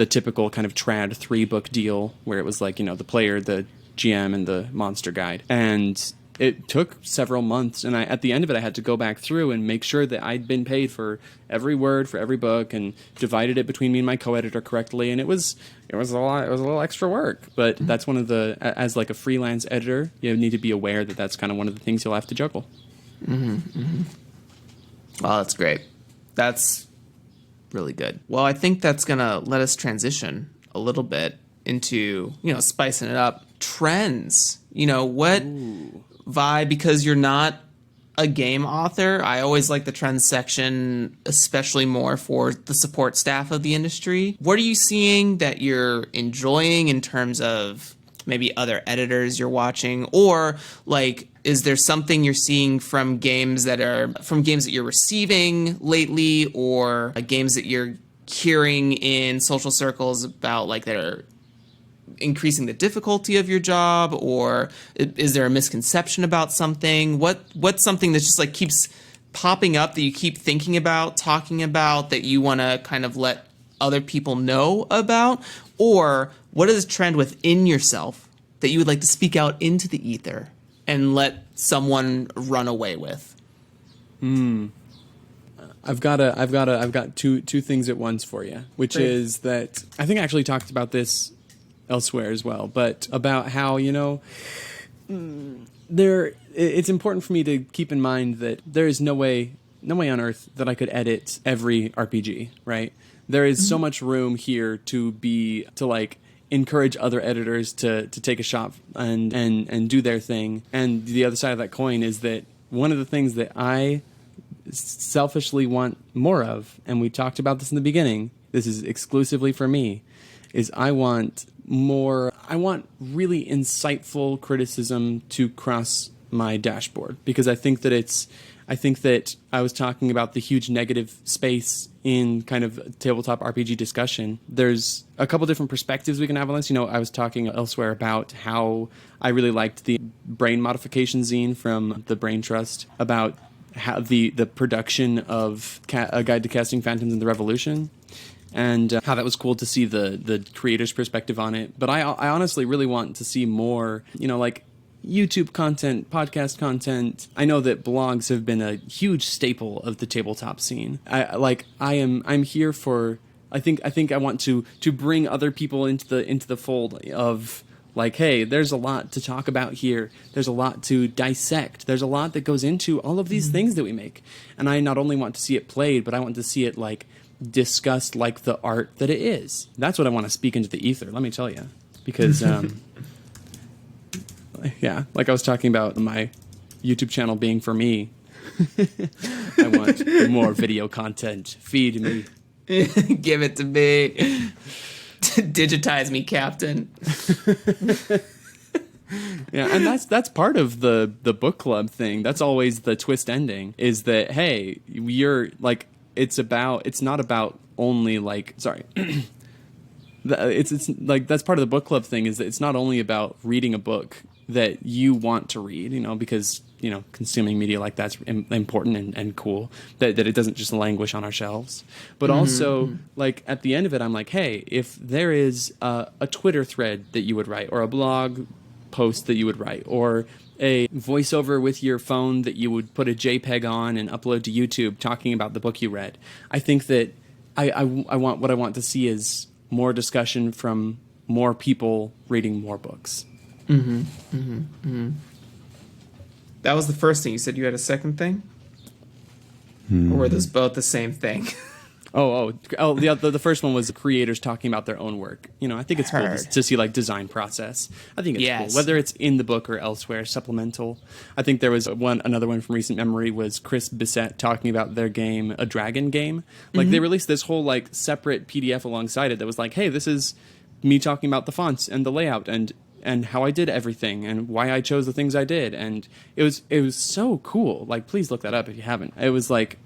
typical kind of trad 3-book deal where it was the player, the GM, and the monster guide. And it took several months, and at the end of it, I had to go back through and make sure that I'd been paid for every word for every book and divided it between me and my co-editor correctly. And it was a lot. It was a little extra work, but that's one of the, as a freelance editor, you need to be aware that that's kind of one of the things you'll have to juggle. Well, that's great. That's really good. Well, I think that's gonna let us transition a little bit into spicing it up. Trends. What? Vi, because you're not a game author, I always like the trends section, especially more for the support staff of the industry. What are you seeing that you're enjoying in terms of maybe other editors you're watching, or like, is there something you're seeing from games that you're receiving lately, or games that you're hearing in social circles about, like, that are increasing the difficulty of your job, or is there a misconception about something? What's something that just like keeps popping up that you keep thinking about, talking about, that you want to kind of let other people know about? Or what is a trend within yourself that you would like to speak out into the ether and let someone run away with? I've got two things at once for you, which Great. is that I think I actually talked about this elsewhere as well, but about how, it's important for me to keep in mind that there is no way on earth that I could edit every RPG, right? There is so much room here to like encourage other editors to take a shot and do their thing. And the other side of that coin is that one of the things that I selfishly want more of, and we talked about this in the beginning, this is exclusively for me, is I want really insightful criticism to cross my dashboard, because I think that I was talking about the huge negative space in kind of tabletop RPG discussion. There's a couple different perspectives we can have on this. I was talking elsewhere about how I really liked the brain modification zine from the Brain Trust about how the production of A Guide to Casting Phantoms in the Revolution, and how that was cool to see the creator's perspective on it. But I honestly really want to see more, like YouTube content, podcast content. I know that blogs have been a huge staple of the tabletop scene. I'm here for. I think I want to bring other people into the fold of, like, hey, there's a lot to talk about here. There's a lot to dissect. There's a lot that goes into all of these things that we make. And I not only want to see it played, but I want to see it, like, discussed like the art that it is. That's what I want to speak into the ether, let me tell you. Because, yeah, like I was talking about my YouTube channel being for me. I want more video content. Feed me. Give it to me. Digitize me, Captain. Yeah, and that's part of the book club thing. That's always the twist ending, is that, hey, you're like, it's not about only, like, sorry. It's like, that's part of the book club thing, is that it's not only about reading a book that you want to read, because, consuming media like that's important and cool, that it doesn't just languish on our shelves. But also, like, at the end of it, I'm like, hey, if there is a Twitter thread that you would write, or a blog post that you would write, or a voiceover with your phone that you would put a JPEG on and upload to YouTube talking about the book you read, I think that I want to see is more discussion from more people reading more books. That was the first thing. You said you had a second thing? Or were those both the same thing? The first one was creators talking about their own work. I think it's cool to see, like, design process. I think it's cool, whether it's in the book or elsewhere, supplemental. I think there was another one from recent memory was Chris Bissett talking about their game, a dragon game. Like, they released this whole, like, separate PDF alongside it that was like, hey, this is me talking about the fonts and the layout and how I did everything and why I chose the things I did. And it was so cool. Like, please look that up if you haven't. It was like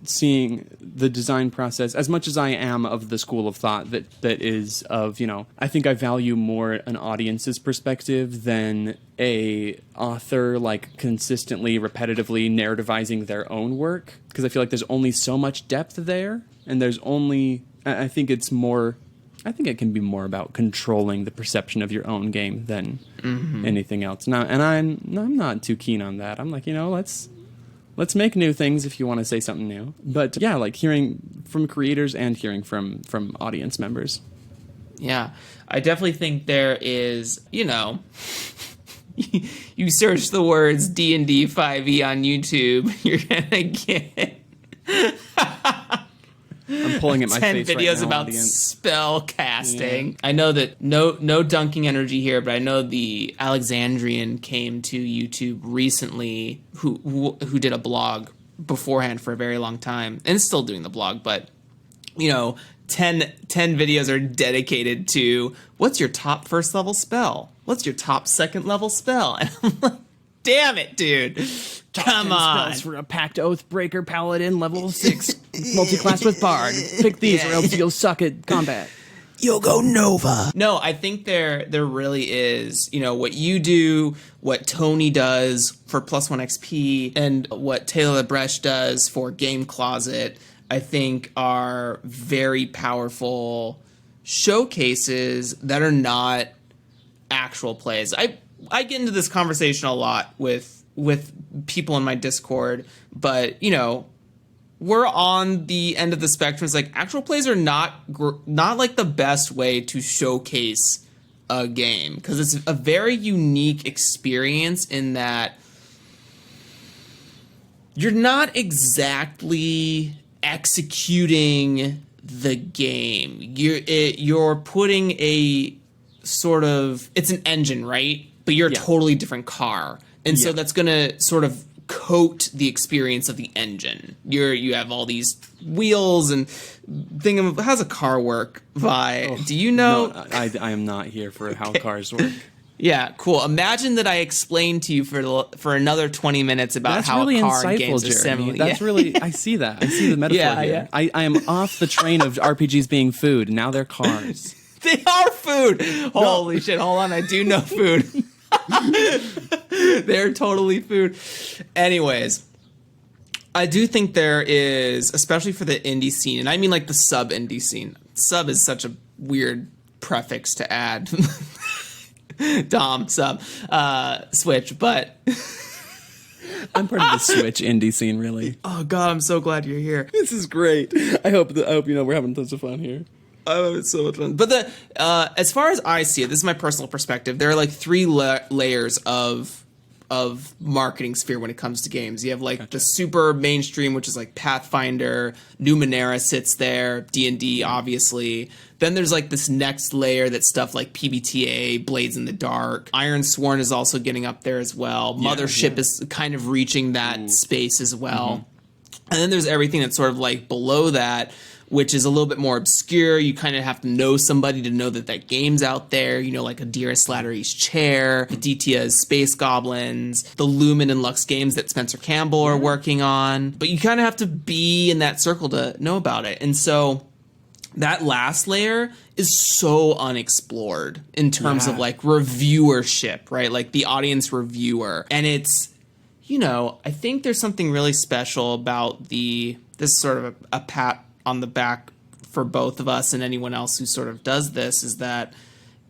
seeing the design process, as much as I am of the school of thought that is of, I think I value more an audience's perspective than a author, like, consistently, repetitively narrativizing their own work. Because I feel like there's only so much depth there, and I think it can be more about controlling the perception of your own game than anything else. Now, and I'm not too keen on that. I'm like, let's make new things if you want to say something new. But yeah, like, hearing from creators and hearing from audience members. Yeah, I definitely think there is, you search the words D&D 5e on YouTube, you're gonna get I'm pulling at my 10 face right videos now, about audience. spell casting. Yeah. I know that no dunking energy here, but I know the Alexandrian came to YouTube recently who did a blog beforehand for a very long time and is still doing the blog, but 10 videos are dedicated to what's your top first level spell? What's your top second level spell? And I'm like, damn it, dude. Come on. Spells for a Pact Oathbreaker Paladin level 6 multi-class with Bard. Pick these or else you'll suck at combat. You'll go Nova. No, I think there really is, what you do, what Tony does for +1 XP, and what Taylor Lebrecht does for Game Closet, I think are very powerful showcases that are not actual plays. I get into this conversation a lot with people in my Discord, but we're on the end of the spectrum. It's like actual plays are not like the best way to showcase a game, because it's a very unique experience in that you're not exactly executing the game. You're putting a sort of, it's an engine, right? But you're a totally different car. And so that's going to sort of coat the experience of the engine. You have all these wheels and thing of, how's a car work, Vi? Oh, do you know? No, I am not here for how cars work. Yeah, cool. Imagine that I explained to you for another 20 minutes about That's how really a car insightful, in games is Jeremy. similar. That's really, I see that. I see the metaphor here. I am off the train of RPGs being food. Now they're cars. They are food. Holy shit. Hold on. I do know food. They're totally food. Anyways, I do think there is, especially for the indie scene, and I mean like the sub indie scene. Sub is such a weird prefix to add. Dom, sub, Switch, but I'm part of the Switch indie scene, really. Oh God, I'm so glad you're here. This is great. I hope we're having tons of fun here. Oh, it's so much fun. But as far as I see it, this is my personal perspective. There are like three layers of marketing sphere when it comes to games. You have like the super mainstream, which is like Pathfinder, Numenera sits there, D&D obviously. Then there's like this next layer that's stuff like PBTA, Blades in the Dark. Iron Sworn is also getting up there as well. Mothership is kind of reaching that space as well. And then there's everything that's sort of like below that, which is a little bit more obscure. You kind of have to know somebody to know that game's out there. Like Adira Slattery's Chair, Aditya's Space Goblins, the Lumen and Lux games that Spencer Campbell are working on. But you kind of have to be in that circle to know about it. And so that last layer is so unexplored in terms of like reviewership, right? Like the audience reviewer. And it's, I think there's something really special about this sort of a pat on the back for both of us and anyone else who sort of does this, is that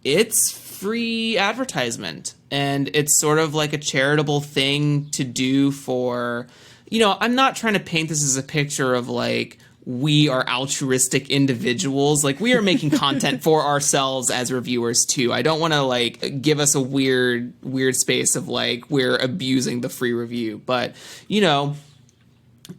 it's free advertisement and it's sort of like a charitable thing to do for, I'm not trying to paint this as a picture of like, we are altruistic individuals. Like we are making content for ourselves as reviewers too. I don't want to like give us a weird space of like, we're abusing the free review, but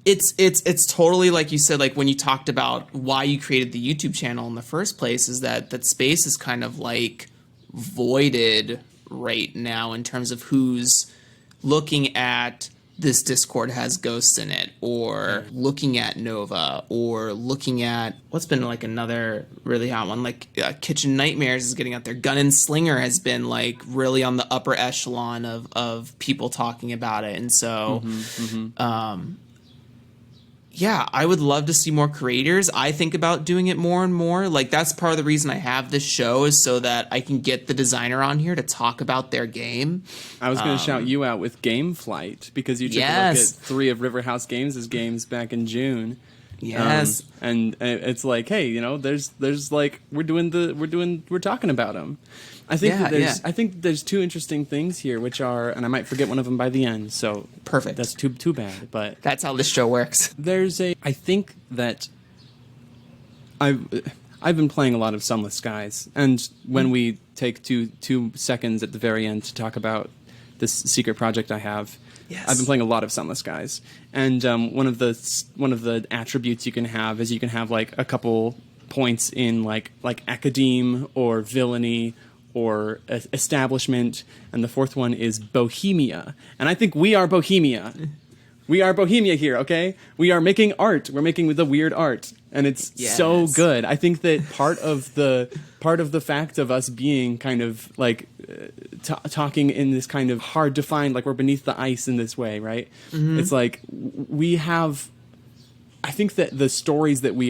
it's totally like you said, like when you talked about why you created the YouTube channel in the first place, is that space is kind of like voided right now in terms of who's looking at this Discord has ghosts in it, or looking at Nova, or looking at what's been like another really hot one, like Kitchen Nightmares is getting out there. Gun and Slinger has been like really on the upper echelon of people talking about it. And so yeah, I would love to see more creators. I think about doing it more and more. Like that's part of the reason I have this show, is so that I can get the designer on here to talk about their game. I was going to shout you out with Game Flight, because you took a look at 3 of Riverhouse Games' games back in June. Yes. And it's like, hey, there's like we're talking about them. I think there's 2 interesting things here, which are, and I might forget one of them by the end. So perfect. That's too bad. But that's how this show works. I think that I've been playing a lot of Sunless Skies, and when we take two seconds at the very end to talk about this secret project I have, Yes. I've been playing a lot of Sunless Skies, and one of the attributes you can have is you can have like a couple points in like academe or villainy or establishment, and the fourth one is Bohemia, and I think we are Bohemia. We are Bohemia here, okay? We are making art. We're making the weird art, and it's so good. I think that part of the fact of us being kind of like talking in this kind of hard to find, like we're beneath the ice in this way, right? Mm-hmm. It's like we have. I think that the stories that we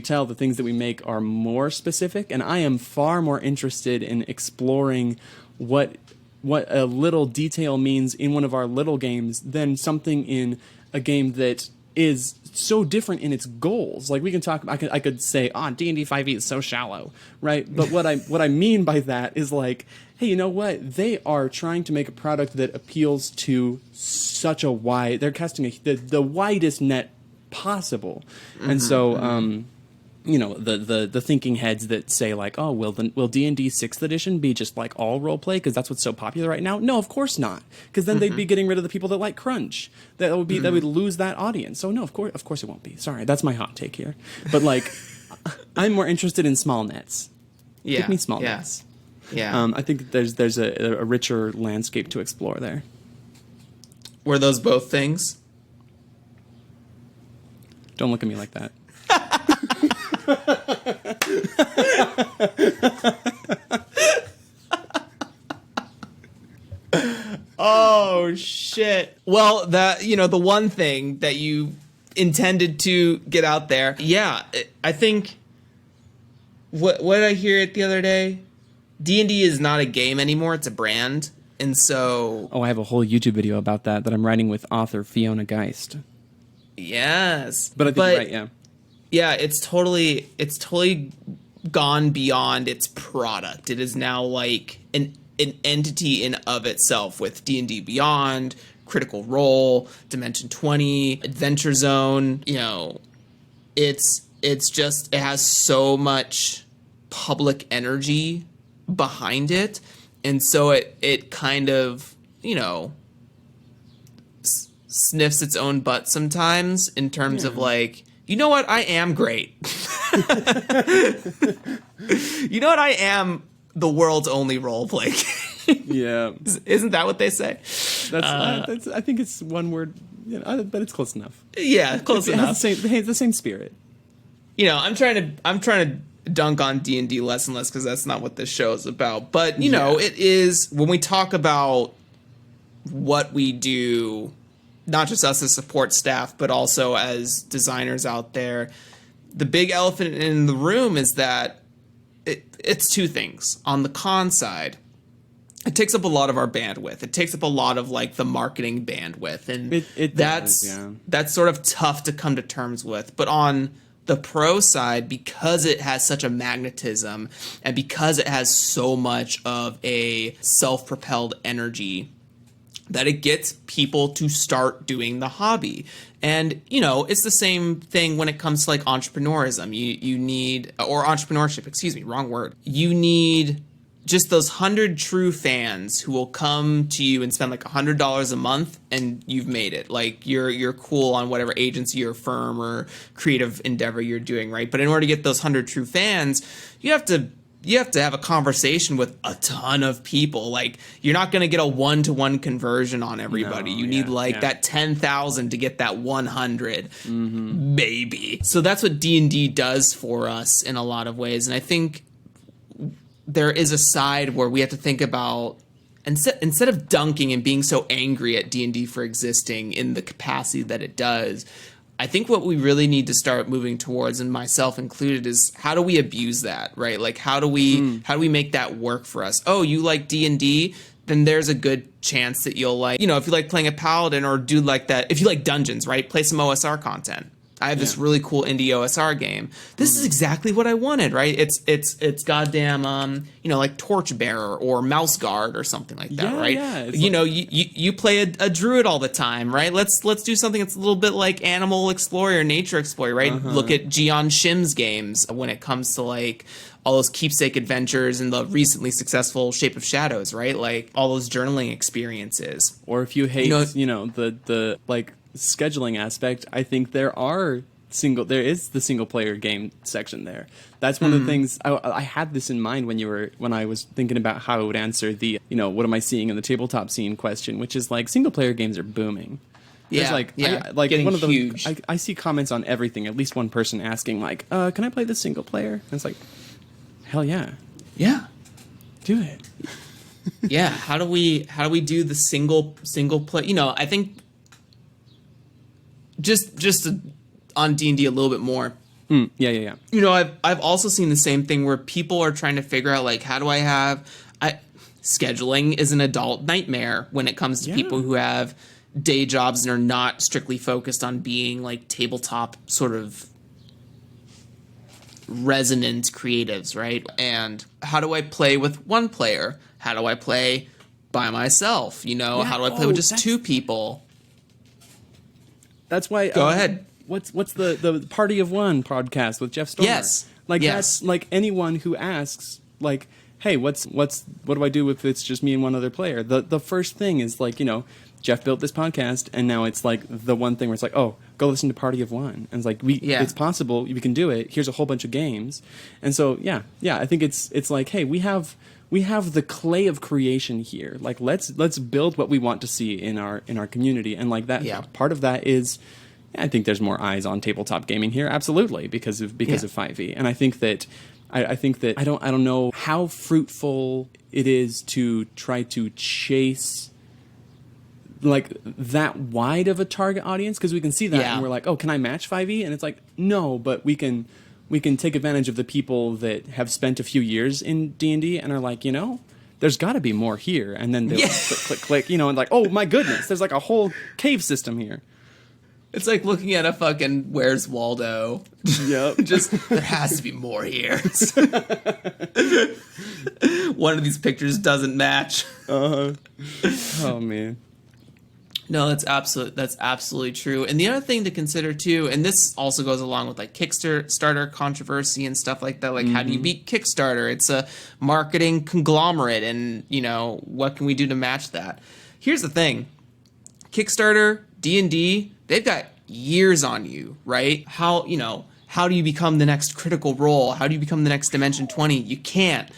tell, the things that we make, are more specific, and I am far more interested in exploring what a little detail means in one of our little games than something in a game that is so different in its goals. Like we can talk, I could say, D&D 5e is so shallow, right? But what I mean by that is like, hey, you know what? They are trying to make a product that appeals to such a wide. They're casting the widest net possible, and so. You know, the thinking heads that say like, oh, will D&D 6th edition be just like all roleplay because that's what's so popular right now? No, of course not, because then they'd be getting rid of the people that like crunch. That would lose that audience. So no, of course it won't be. Sorry, that's my hot take here. But like, I'm more interested in small nets. Yeah, give me small nets. Yeah, I think that there's a richer landscape to explore there. Were those both things? Don't look at me like that. Oh shit. Well, the one thing that you intended to get out there. Yeah, I think what did I hear it the other day? D&D is not a game anymore, it's a brand. And so I have a whole YouTube video about that I'm writing with author Fiona Geist. Yes. But I think you're right, yeah. Yeah, it's totally gone beyond its product. It is now like an entity in of itself with D&D Beyond, Critical Role, Dimension 20, Adventure Zone. You know, it's just, it has so much public energy behind it, and so it kind of, you know, sniffs its own butt sometimes in terms of like, you know what? I am great. You know what? I am the world's only role play game. Yeah. Isn't that what they say? That's I think it's one word, you know, but it's close enough. Yeah, close enough. It has the same spirit. You know, I'm trying to dunk on D&D less and less because that's not what this show is about. But, you know, it is, when we talk about what we do, not just us as support staff, but also as designers out there, the big elephant in the room is that it's two things. On the con side, it takes up a lot of our bandwidth. It takes up a lot of like the marketing bandwidth, and that's sort of tough to come to terms with. But on the pro side, because it has such a magnetism and because it has so much of a self-propelled energy, that it gets people to start doing the hobby. And, you know, it's the same thing when it comes to like entrepreneurism. You need, or entrepreneurship, excuse me, wrong word. You need just those 100 true fans who will come to you and spend like $100 a month, and you've made it. Like you're cool on whatever agency or firm or creative endeavor you're doing, right? But in order to get those 100 true fans, you have to have a conversation with a ton of people. Like, you're not going to get a one-to-one conversion on everybody. You need that 10,000 to get that 100, maybe. So that's what D&D does for us in a lot of ways. And I think there is a side where we have to think about, instead of dunking and being so angry at D&D for existing in the capacity that it does, I think what we really need to start moving towards, and myself included, is how do we abuse that, right? Like, how do we make that work for us? Oh, you like D&D? Then there's a good chance that you'll like, you know, if you like playing a paladin or do like that, if you like dungeons, right? Play some OSR content. I have this really cool indie OSR game. This is exactly what I wanted, right? It's goddamn, like Torchbearer or Mouse Guard or something like that, right? Yeah, you play a druid all the time, right? Let's do something that's a little bit like Animal Explorer or Nature Explorer, right? Look at Jian Shim's games when it comes to like all those keepsake adventures and the recently successful Shape of Shadows, right? Like all those journaling experiences. Or if you hate, the like scheduling aspect, I think there is the single player game section there. That's one of the things I had this in mind when I was thinking about how I would answer the, what am I seeing in the tabletop scene question, which is like single player games are booming. There's getting one of those, huge. I see comments on everything. At least one person asking like, "Can I play this single player?" And it's like, hell yeah, do it. Yeah. How do we do the single play? I think just on D&D a little bit more. Yeah. I've also seen the same thing where people are trying to figure out like, how do scheduling is an adult nightmare when it comes to people who have day jobs and are not strictly focused on being like tabletop sort of resonant creatives, right? And how do I play with one player? How do I play by myself? How do I play with just two people? That's why. Go ahead. What's the Party of One podcast with Jeff Stormer? Yes. That's like anyone who asks like, hey, what do I do if it's just me and one other player? The first thing is like, Jeff built this podcast, and now it's like the one thing where it's like, oh, go listen to Party of One, and it's like it's possible, we can do it. Here's a whole bunch of games, and so I think it's like, hey, we have the clay of creation here. Like let's build what we want to see in our community, and like that part of that is, I think there's more eyes on tabletop gaming here, absolutely, because of 5e, and I think that I don't know how fruitful it is to try to chase like that wide of a target audience, because we can see that and we're like, oh, can I match 5e? And it's like, no, but we can take advantage of the people that have spent a few years in D&D and are like, there's got to be more here, and then they click, and like, oh my goodness, there's like a whole cave system here. It's like looking at a fucking Where's Waldo. Yep. Just, there has to be more here. One of these pictures doesn't match. Oh man. No, that's absolutely true. And the other thing to consider too, and this also goes along with like Kickstarter controversy and stuff like that. Like, how do you beat Kickstarter? It's a marketing conglomerate, and what can we do to match that? Here's the thing: Kickstarter, D&D, they've got years on you, right? How do you become the next Critical Role? How do you become the next Dimension 20? You can't.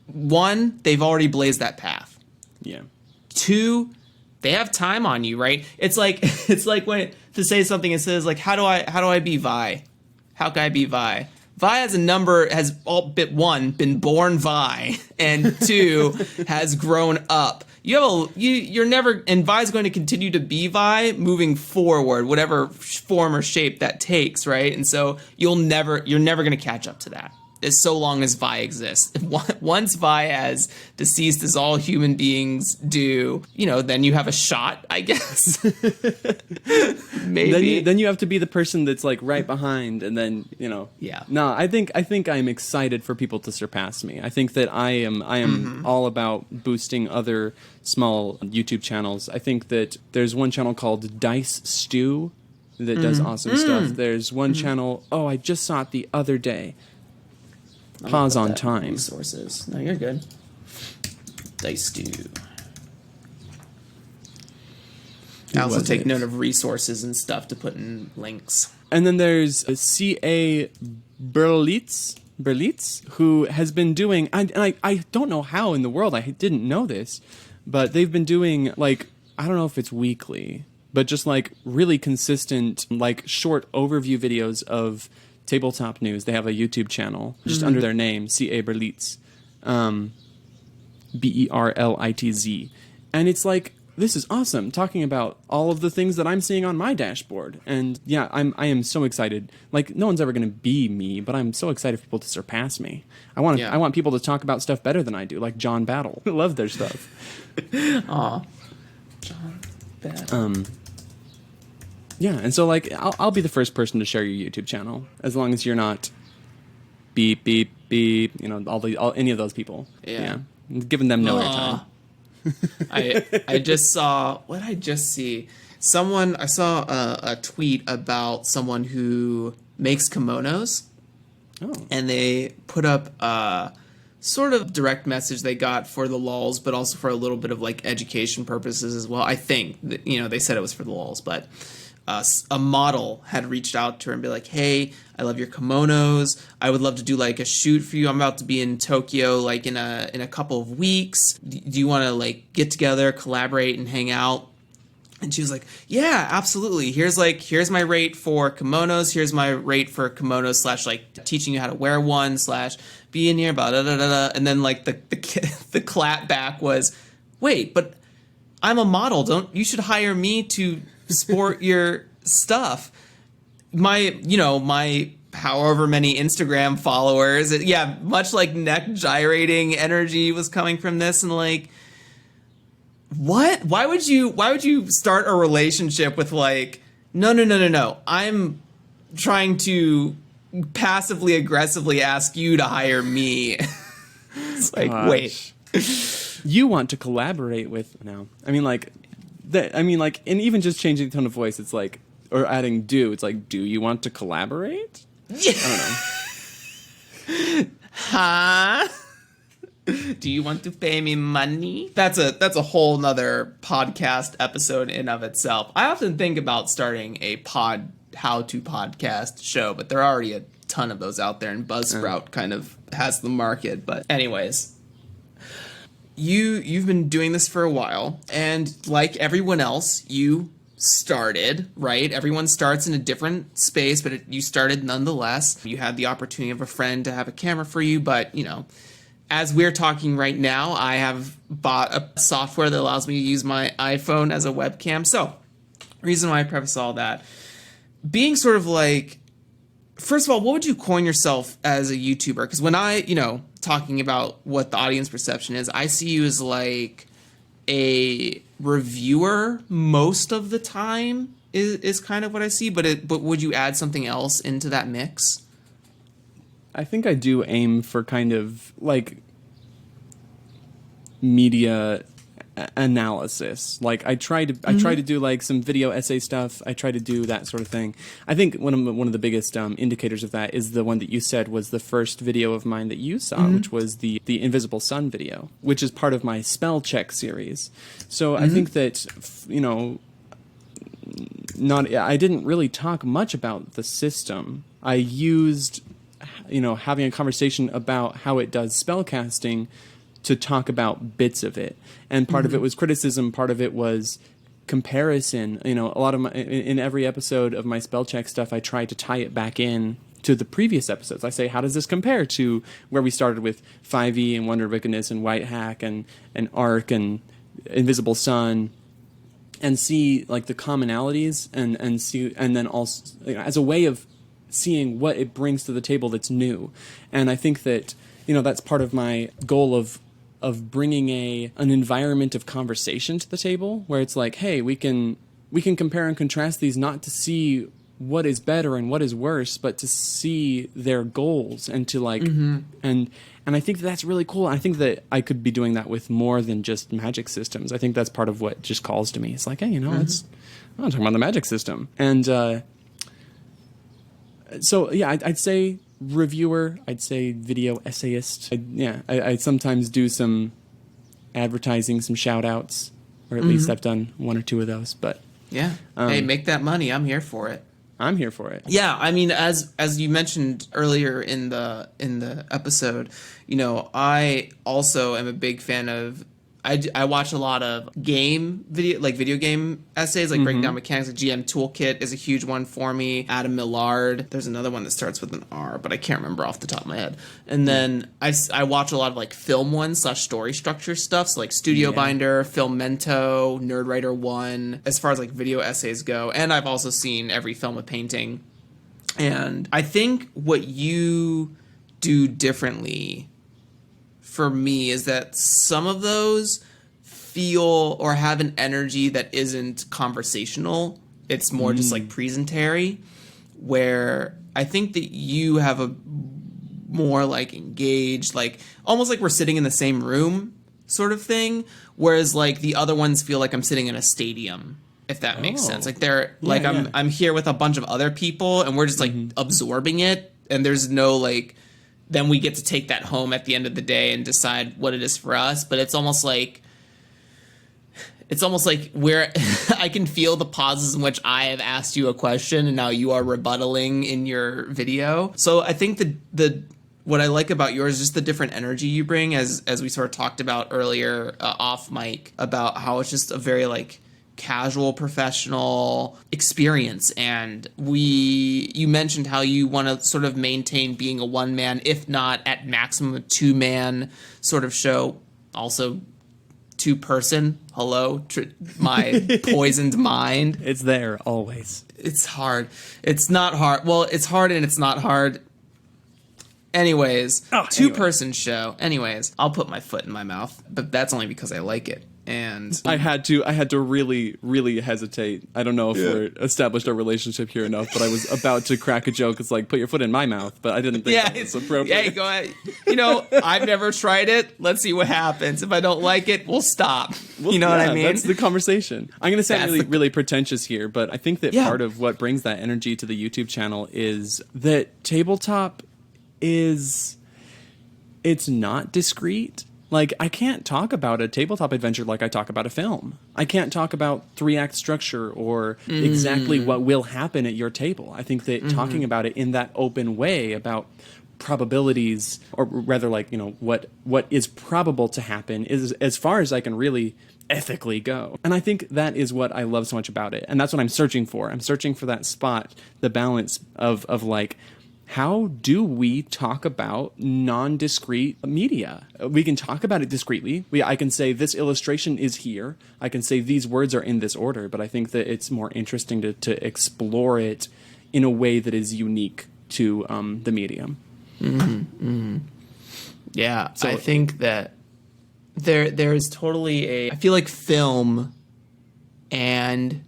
One, they've already blazed that path. Yeah. Two, they have time on you, right? It's like when to say something, it says like, how do I be Vi? How can I be Vi? Vi has all but one been born Vi, and two has grown up. You're never, and Vi's going to continue to be Vi moving forward, whatever form or shape that takes, right? And so you're never going to catch up to that. As so long as Vi exists. Once Vi has deceased, as all human beings do, then you have a shot, I guess. Maybe. Then you have to be the person that's like right behind, and then Yeah. No, I think I'm excited for people to surpass me. I think that I am all about boosting other small YouTube channels. I think that there's one channel called Dice Stew that does awesome stuff. There's one channel. Oh, I just saw it the other day. Pause on time. Resources. No, you're good. Dice Stew. I also take note of resources and stuff to put in links. And then there's C.A. Berlitz, who has been doing, I don't know how in the world I didn't know this, but they've been doing, like, I don't know if it's weekly, but just like really consistent, like short overview videos of tabletop news. They have a YouTube channel just under their name, C.A. Berlitz, Berlitz, and it's like, this is awesome, talking about all of the things that I'm seeing on my dashboard. And yeah, I am so excited. Like, no one's ever going to be me, but I'm so excited for people to surpass me. I want people to talk about stuff better than I do, like John Battle. I love their stuff. Aw, John Battle. Yeah, and so like I'll be the first person to share your YouTube channel as long as you're not beep beep beep, you know, any of those people. Yeah. Giving them no airtime. I just saw, what did I just see? I saw a tweet about someone who makes kimonos. Oh. And they put up a sort of direct message they got for the lulz, but also for a little bit of like education purposes as well. I think that, you know, they said it was for the lulz, but a model had reached out to her and be like, hey, I love your kimonos. I would love to do like a shoot for you. I'm about to be in Tokyo like in a couple of weeks. Do you want to like get together, collaborate, and hang out? And she was like, yeah, absolutely. Here's my rate for kimonos. Here's my rate for kimonos / like teaching you how to wear one / be in here, blah, da, da, da, da. And then like the clap back was, wait, but I'm a model. You should hire me to sport your stuff. My however many Instagram followers, much like neck gyrating energy was coming from this, and like, what? Why would you start a relationship with like, no. I'm trying to passively aggressively ask you to hire me. It's like, wait. You want to collaborate with no. And even just changing the tone of voice, it's like, or adding do, it's like, do you want to collaborate? Yeah. I don't know. Huh? Do you want to pay me money? That's a whole nother podcast episode in of itself. I often think about starting a how-to podcast show, but there are already a ton of those out there, and Buzzsprout kind of has the market. But anyways, you've been doing this for a while, and like everyone else, you started, right? Everyone starts in a different space, but you started nonetheless. You had the opportunity of a friend to have a camera for you, but you know, as we're talking right now, I have bought a software that allows me to use my iPhone as a webcam. So, reason why I preface all that, being sort of like, first of all, what would you coin yourself as a YouTuber? Because when talking about what the audience perception is, I see you as like a reviewer most of the time is kind of what I see. But would you add something else into that mix? I think I do aim for kind of like media analysis. Like I try to do like some video essay stuff. I try to do that sort of thing. I think one of the biggest indicators of that is the one that you said was the first video of mine that you saw, which was the Invisible Sun video, which is part of my spell check series. So I think that I didn't really talk much about the system. I used having a conversation about how it does spellcasting to talk about bits of it. And part of it was criticism, part of it was comparison. A lot of in every episode of my spell check stuff, I try to tie it back in to the previous episodes. I say, how does this compare to where we started with 5e and Wonder of Wickedness and White Hack and Arc and Invisible Sun, and see like the commonalities and see, and then also as a way of seeing what it brings to the table that's new. And I think that that's part of my goal of bringing an environment of conversation to the table, where it's like, hey, we can compare and contrast these, not to see what is better and what is worse, but to see their goals and to like and I think that's really cool. I think that I could be doing that with more than just magic systems. I think that's part of what just calls to me. It's like, hey, I'm talking about the magic system. And so, yeah, I'd say reviewer. I'd say video essayist. I sometimes do some advertising, some shout-outs, or at least I've done one or two of those. But yeah, hey, make that money. I'm here for it. I'm here for it. Yeah, I mean, as you mentioned earlier in the episode, I also am a big fan of. I watch a lot of video game essays, like breaking down mechanics. Like GM Toolkit is a huge one for me. Adam Millard. There's another one that starts with an R, but I can't remember off the top of my head. And then I watch a lot of like film ones / story structure stuff. So like Studio Binder, Filmento, Nerdwriter 1, as far as like video essays go. And I've also seen every film of painting. And I think what you do differently for me is that some of those feel or have an energy that isn't conversational. it's more just like presentary, where I think that you have a more like engaged, like almost like we're sitting in the same room sort of thing, whereas like the other ones feel like I'm sitting in a stadium, if that makes sense. Like they're like I'm here with a bunch of other people and we're just like absorbing it, and there's no like, then we get to take that home at the end of the day and decide what it is for us. But it's almost like where I can feel the pauses in which I have asked you a question and now you are rebuttaling in your video. So I think the what I like about yours is just the different energy you bring, as we sort of talked about earlier off mic, about how it's just a very like casual professional experience. And you mentioned how you want to sort of maintain being a one man, if not at maximum a 2-man sort of show. Also 2-person. Hello, my poisoned mind. It's there always. It's hard. It's not hard. Well, it's hard and it's not hard. Anyways, 2-person show. Anyways, I'll put my foot in my mouth, but that's only because I like it. And I had to really, really hesitate. I don't know if we're established a relationship here enough, but I was about to crack a joke. It's like, put your foot in my mouth, but I didn't think that was appropriate. Yeah, go ahead. You know, I've never tried it. Let's see what happens. If I don't like it, we'll stop. You know what I mean? That's the conversation. I'm going to sound really pretentious here, but I think that part of what brings that energy to the YouTube channel is that tabletop it's not discreet. Like, I can't talk about a tabletop adventure like I talk about a film. I can't talk about 3-act structure or exactly what will happen at your table. I think that talking about it in that open way about probabilities, or rather like, you know, what is probable to happen is as far as I can really ethically go. And I think that is what I love so much about it. And that's what I'm searching for. I'm searching for that spot, the balance of like, how do we talk about non-discrete media? We can talk about it discreetly. I can say this illustration is here. I can say these words are in this order, but I think that it's more interesting to explore it in a way that is unique to the medium. Yeah, so I think that there's totally I feel like film and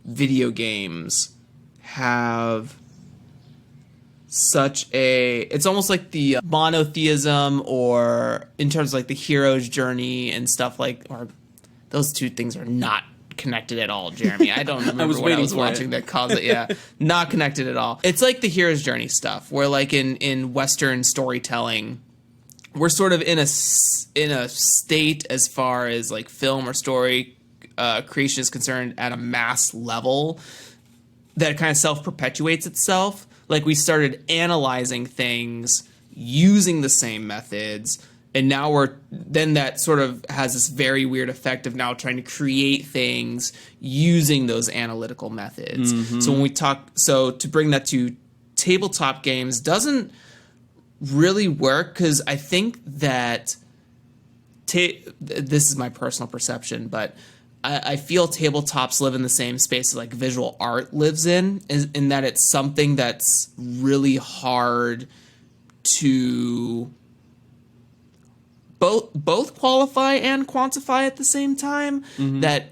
video games have such it's almost like the monotheism, or in terms of like the hero's journey and stuff, like, or those two things are not connected at all, Jeremy. I don't remember what I was watching that caused it. Yeah, not connected at all. It's like the hero's journey stuff, where like in Western storytelling, we're sort of in a state as far as like film or story creation is concerned at a mass level that kind of self-perpetuates itself. Like, we started analyzing things using the same methods, and now then that sort of has this very weird effect of now trying to create things using those analytical methods. So when we to bring that to tabletop games doesn't really work, because I think that this is my personal perception, but I feel tabletops live in the same space like visual art lives in that it's something that's really hard to both qualify and quantify at the same time. That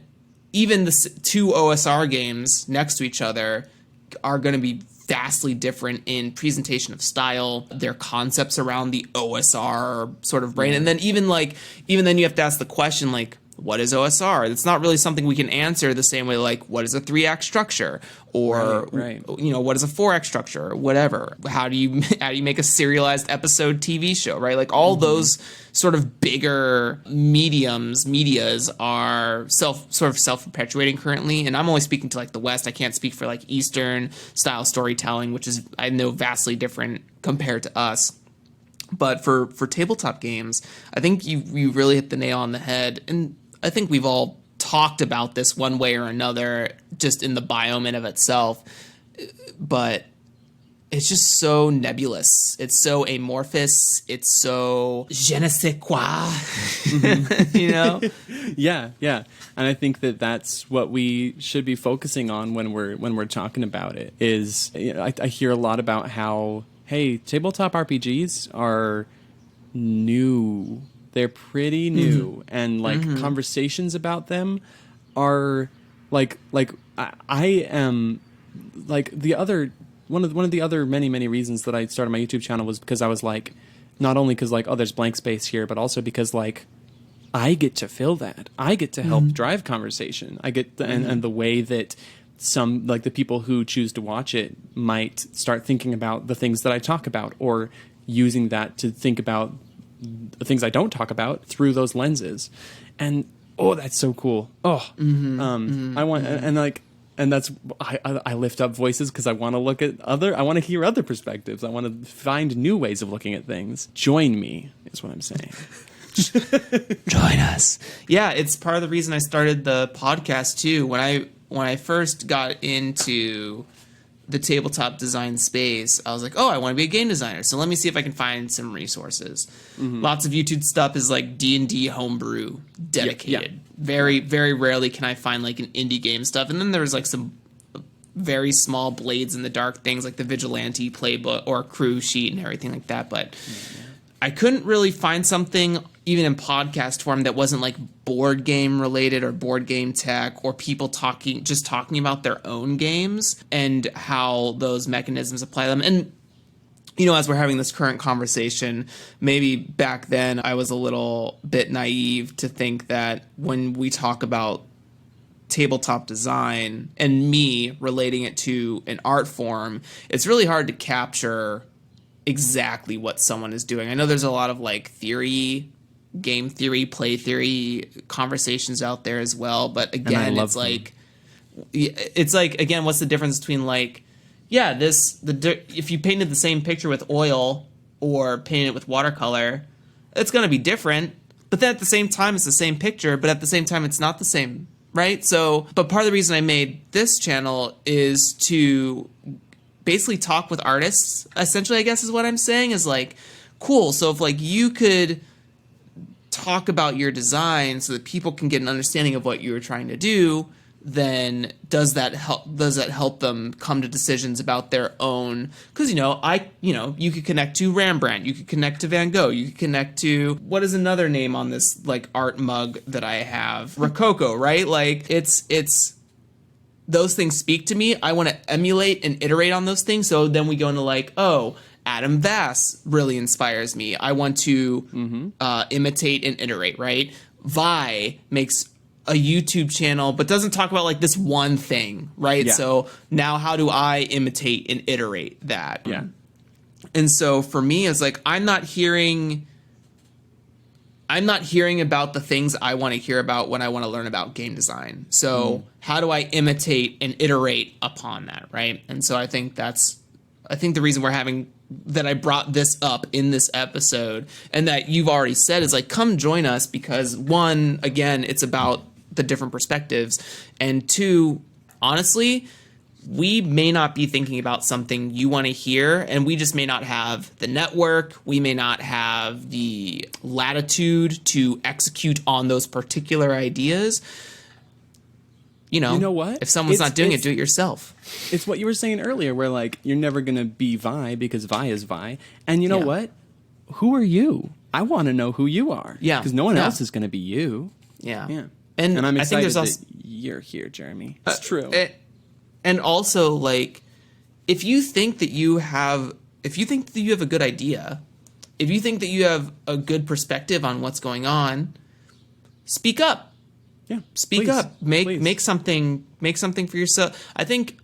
even the 2 OSR games next to each other are going to be vastly different in presentation of style, their concepts around the OSR sort of brain. And then even then you have to ask the question, like, what is OSR? It's not really something we can answer the same way, like, what is a 3-act structure? Or, you know, what is a 4-act structure? Or whatever. How do you make a serialized episode TV show, right? Like, all those sort of bigger medias are self-perpetuating currently. And I'm only speaking to, like, the West. I can't speak for, like, Eastern style storytelling, which is, I know, vastly different compared to us. But for tabletop games, I think you really hit the nail on the head. And I think we've all talked about this one way or another, just in the biome in of itself. But it's just so nebulous. It's so amorphous. It's so je ne sais quoi, you know? Yeah. And I think that that's what we should be focusing on when we're talking about it. Is, you know, I hear a lot about how, hey, tabletop RPGs are new. They're pretty new. And like conversations about them are I am like the other one of the other many reasons that I started my YouTube channel was because I was like, not only because like, oh, there's blank space here, but also because like I get to fill that. I get to help drive conversation. I get and the way that some like the people who choose to watch it might start thinking about the things that I talk about, or using that to think about the things I don't talk about through those lenses. And oh, that's so cool. Oh, I want and like. And that's I lift up voices because I want to look at I want to hear other perspectives. I want to find new ways of looking at things. Join me is what I'm saying. Join us. Yeah, it's part of the reason I started the podcast too. When I first got into the tabletop design space, I was like, oh, I want to be a game designer. So let me see if I can find some resources. Lots of YouTube stuff is like D&D homebrew dedicated. Very, very rarely can I find like an indie game stuff. And then there's like some very small blades in the dark things like the Vigilante playbook or crew sheet and everything like that. But I couldn't really find something even in podcast form that wasn't like board game related or board game tech or people talking about their own games and how those mechanisms apply them. And, you know, as we're having this current conversation, maybe back then I was a little bit naive to think that when we talk about tabletop design and me relating it to an art form, it's really hard to capture exactly what someone is doing. I know there's a lot of like theory, game theory, play theory conversations out there as well, but again, it's like again, what's the difference between like, yeah, if you painted the same picture with oil or painted it with watercolor, it's going to be different, but then at the same time it's the same picture, but at the same time it's not the same, right? So, but part of the reason I made this channel is to basically talk with artists, essentially, I guess is what I'm saying, is like, cool, so if like you could talk about your design so that people can get an understanding of what you were trying to do, then does that help them come to decisions about their own? Because you could connect to Rembrandt, you could connect to Van Gogh, you could connect to, what is another name on this like art mug that I have, Rococo, right? Like it's those things speak to me. I want to emulate and iterate on those things. So then we go into like, oh, Adam Vass really inspires me. I want to imitate and iterate, right? Vi makes a YouTube channel, but doesn't talk about like this one thing, right? Yeah. So now how do I imitate and iterate that? Yeah. And so for me, it's like, I'm not hearing about the things I want to hear about when I want to learn about game design. So how do I imitate and iterate upon that, right? And so I think the reason that I brought this up in this episode and that you've already said is like, come join us, because one, again, it's about the different perspectives, and two, honestly, we may not be thinking about something you want to hear, and we just may not have the network. We may not have the latitude to execute on those particular ideas. You know what? If someone's not doing it, do it yourself. It's what you were saying earlier, where like you're never going to be Vi because Vi is Vi. And you know what? Who are you? I want to know who you are. Yeah. Because no one else is going to be you. Yeah. Yeah. And I'm excited I think there's also, that you're here, Jeremy. It's true. And also, like, if you think that you have a good idea, if you think that you have a good perspective on what's going on, speak up. Yeah, speak up. Make something for yourself. I think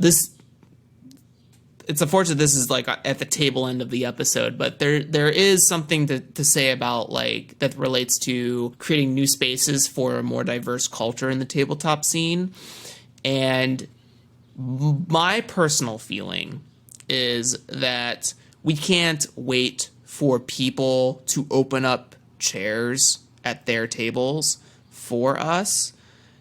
it's unfortunate this is like at the table end of the episode, but there is something to say about like that relates to creating new spaces for a more diverse culture in the tabletop scene. And my personal feeling is that we can't wait for people to open up chairs at their tables for us.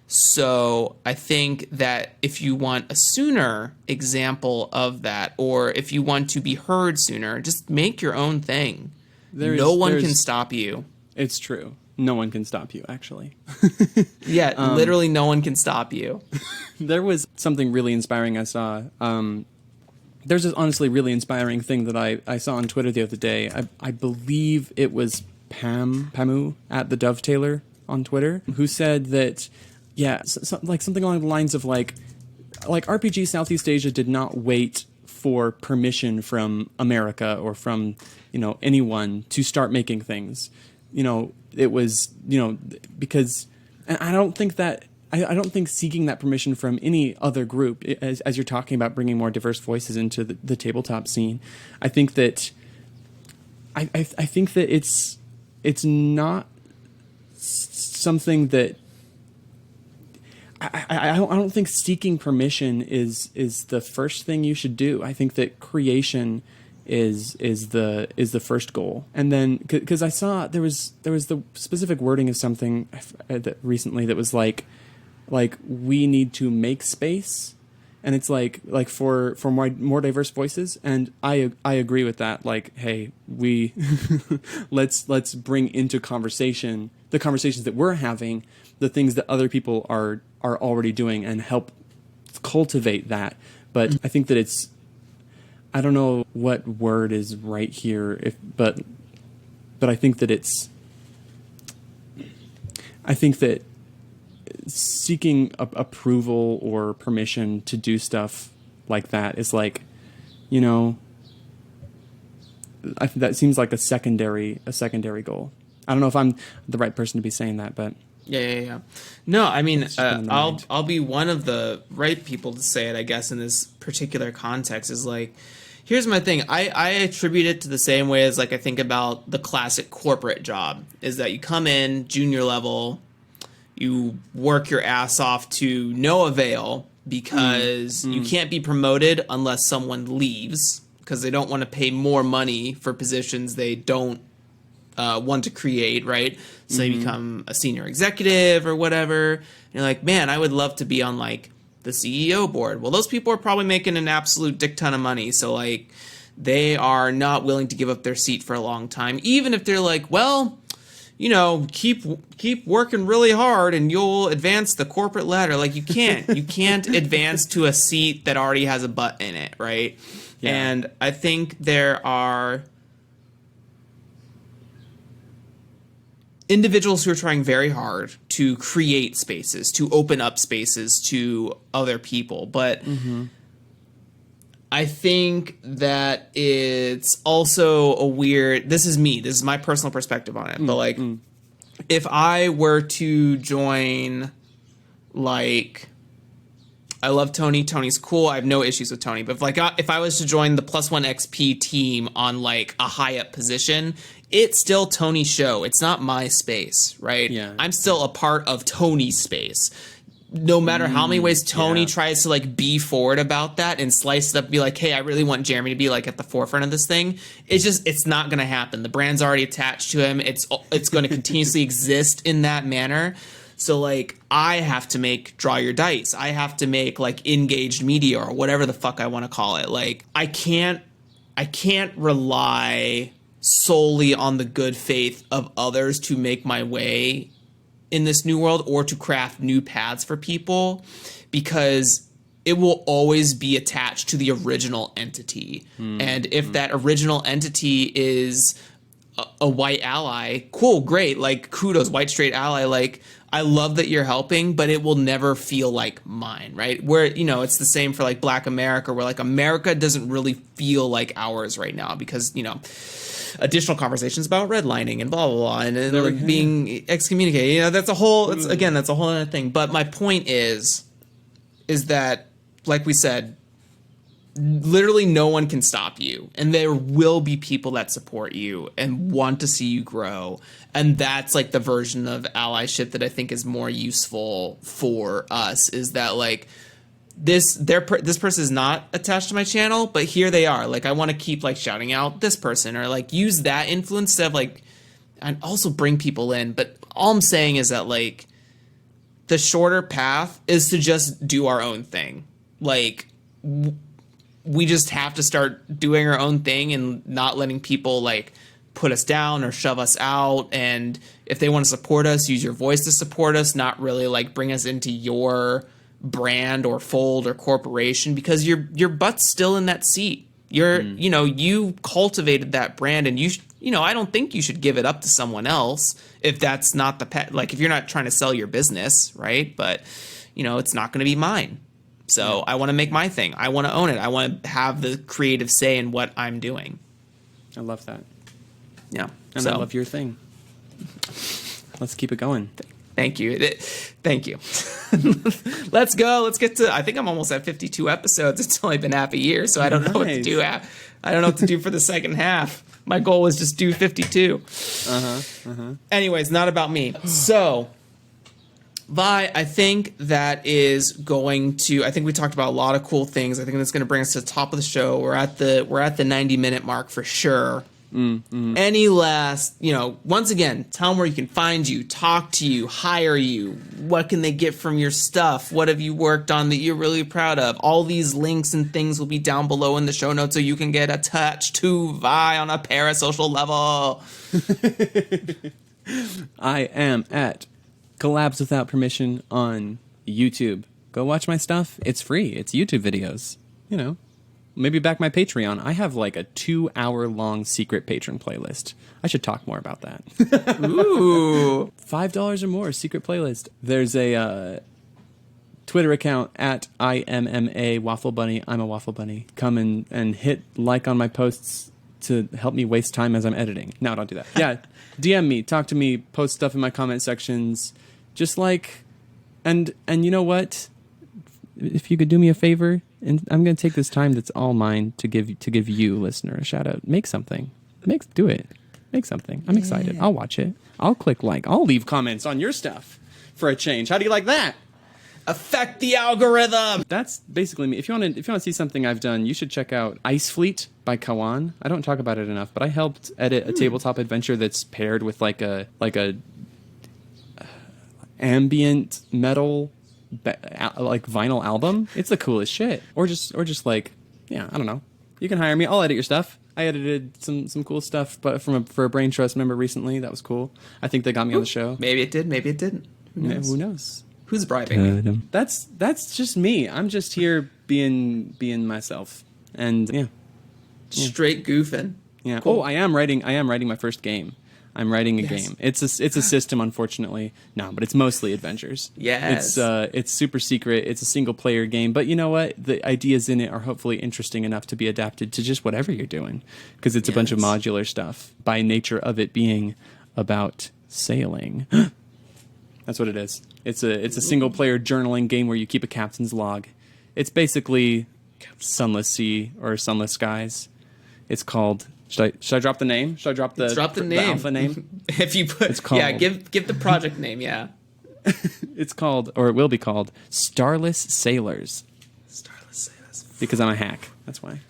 So I think that if you want a sooner example of that, or if you want to be heard sooner, just make your own thing. No one can stop you. It's true. No one can stop you, actually. Yeah, literally no one can stop you. There was something really inspiring I saw. There's this honestly really inspiring thing that I saw on Twitter the other day. I believe it was Pamu at the Dovetailer on Twitter, who said that yeah, like something along the lines of like RPG Southeast Asia did not wait for permission from America or from, anyone to start making things. It was, because, and I don't think that, I don't think seeking that permission from any other group, as you're talking about bringing more diverse voices into the tabletop scene, I think that, I think that it's not something that, I don't think seeking permission is the first thing you should do. I think that creation is the first goal. And then, because I saw there was the specific wording of something that recently that was like we need to make space, and it's like for more diverse voices. And I agree with that. Like, hey, we let's bring into conversation the conversations that we're having, the things that other people are already doing, and help cultivate that. But I think that it's, I don't know what word is right here, but I think that seeking approval or permission to do stuff like that is like, I think that seems like a secondary goal. I don't know if I'm the right person to be saying that, but yeah. No, I mean, I'll be one of the right people to say it, I guess, in this particular context. Is like, here's my thing. I attribute it to the same way as like I think about the classic corporate job. Is that you come in junior level, you work your ass off to no avail because you can't be promoted unless someone leaves, because they don't want to pay more money for positions they don't want to create, right? So you become a senior executive or whatever. And you're like, man, I would love to be on like the CEO board. Well, those people are probably making an absolute dick ton of money. So like they are not willing to give up their seat for a long time, even if they're like, well, keep working really hard and you'll advance the corporate ladder. Like you can't advance to a seat that already has a butt in it, right? Yeah. And I think there are individuals who are trying very hard to create spaces, to open up spaces to other people. But I think that it's also a weird, this is my personal perspective on it. But like, if I were to join, like, I love Tony. Tony's cool. I have no issues with Tony. But if I was to join the +1 XP team on like a high up position, it's still Tony's show. It's not my space, right? Yeah. I'm still a part of Tony's space. No matter how many ways Tony tries to like be forward about that and slice it up, be like, hey, I really want Jeremy to be like at the forefront of this thing. It's not going to happen. The brand's already attached to him. It's going to continuously exist in that manner. So like I have to make Draw Your Dice. I have to make like Engaged Media or whatever the fuck I want to call it. Like I can't rely solely on the good faith of others to make my way in this new world or to craft new paths for people, because it will always be attached to the original entity. And if that original entity is a white ally, cool, great, like kudos, white straight ally, like I love that you're helping, but it will never feel like mine, right? Where, it's the same for like Black America, where like America doesn't really feel like ours right now because, additional conversations about redlining and blah, blah, blah, and like being excommunicated. That's a whole, that's a whole other thing. But my point is that, like we said, literally no one can stop you. And there will be people that support you and want to see you grow. And that's like the version of allyship that I think is more useful for us, is that like, this person is not attached to my channel, but here they are. Like I want to keep like shouting out this person, or like use that influence to have like, and also bring people in. But all I'm saying is that like the shorter path is to just do our own thing. Like we just have to start doing our own thing and not letting people like put us down or shove us out. And if they want to support us, use your voice to support us, not really like bring us into your brand or fold or corporation, because your butt's still in that seat. You're, you cultivated that brand, and I don't think you should give it up to someone else if that's not if you're not trying to sell your business, right? But, it's not going to be mine. So I want to make my thing. I want to own it. I want to have the creative say in what I'm doing. I love that. Yeah. And I love your thing. Let's keep it going. Thank you. Thank you. Let's go. Let's get to, I think I'm almost at 52 episodes. It's only been half a year, so I don't know what to do. I don't know what to do for the second half. My goal was just do 52. Anyways, not about me. So, Vi, I think that is going to, I think we talked about a lot of cool things. I think that's going to bring us to the top of the show. We're at the 90-minute mark for sure. Any last, once again, tell them where you can find you, talk to you, hire you. What can they get from your stuff? What have you worked on that you're really proud of? All these links and things will be down below in the show notes so you can get attached to Vi on a parasocial level. I am at Collabs Without Permission on YouTube. Go watch my stuff. It's free. It's YouTube videos. Maybe back my Patreon. I have like a 2-hour-long secret patron playlist. I should talk more about that. Ooh. $5 or more, secret playlist. There's a Twitter account at IMMA Waffle Bunny. I'm a Waffle Bunny. Come and hit like on my posts to help me waste time as I'm editing. No, don't do that. Yeah, DM me, talk to me, post stuff in my comment sections. Just and you know what? If you could do me a favor, and I'm going to take this time that's all mine to give you, listener, a shout out. Make something. Do it. Make something. I'm excited. I'll watch it. I'll click like. I'll leave comments on your stuff for a change. How do you like that? Affect the algorithm. That's basically me. If you want to see something I've done, you should check out Ice Fleet by Kawan. I don't talk about it enough, but I helped edit a tabletop adventure that's paired with like a ambient metal vinyl album. It's the coolest shit. Or just I don't know. You can hire me. I'll edit your stuff. I edited some cool stuff, but for a Brain Trust member recently. That was cool. I think they got me on the show. Maybe it did. Maybe it didn't. Who knows? Who's bribing me? That's just me. I'm just here being myself. And straight goofing. Yeah. Cool. Oh, I am writing my first game. I'm writing a game. It's a system, unfortunately. No, but it's mostly adventures. Yes. It's super secret. It's a single player game. But you know what? The ideas in it are hopefully interesting enough to be adapted to just whatever you're doing, because it's a bunch of modular stuff by nature of it being about sailing. That's what it is. It's a single player journaling game where you keep a captain's log. It's basically Sunless Sea or Sunless Skies. It's called. Should I drop the name? Should I drop the alpha name? If you put, it's called, give the project name. Yeah, it's called, or it will be called, Starless Sailors. Starless Sailors. Because I'm a hack. That's why.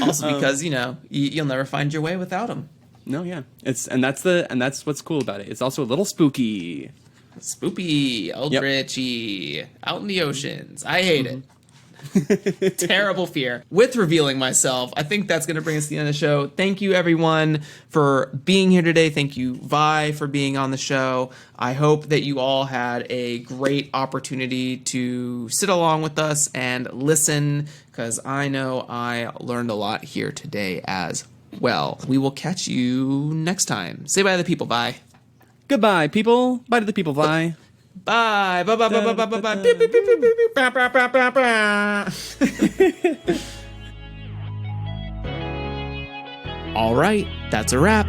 Also, because you'll never find your way without them. No, yeah. And that's what's cool about it. It's also a little spooky. Spoopy, eldritchy, out in the oceans. I hate it. Terrible fear. With revealing myself, I think that's going to bring us to the end of the show. Thank you, everyone, for being here today. Thank you, Vi, for being on the show. I hope that you all had a great opportunity to sit along with us and listen, because I know I learned a lot here today as well. We will catch you next time. Say bye to the people, Vi. Goodbye, people. Bye to the people, Vi. Bye. Bye. Bye. Bye. Bye. Bye. Bye. Beep, beep, beep, beep, beep, beep. Bah, bah, bah, bah, bah. All right, that's a wrap.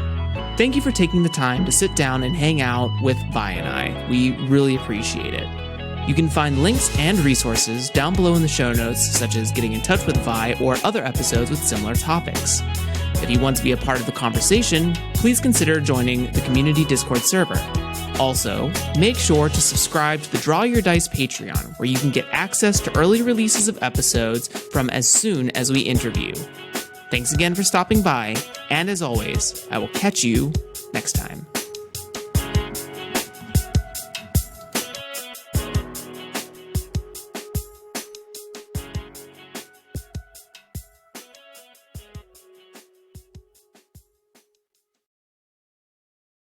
Thank you for taking the time to sit down and hang out with Vi and I. We really appreciate it. You can find links and resources down below in the show notes, such as getting in touch with Vi or other episodes with similar topics. If you want to be a part of the conversation, please consider joining the community Discord server. Also, make sure to subscribe to the Draw Your Dice Patreon, where you can get access to early releases of episodes from as soon as we interview. Thanks again for stopping by, and as always, I will catch you next time.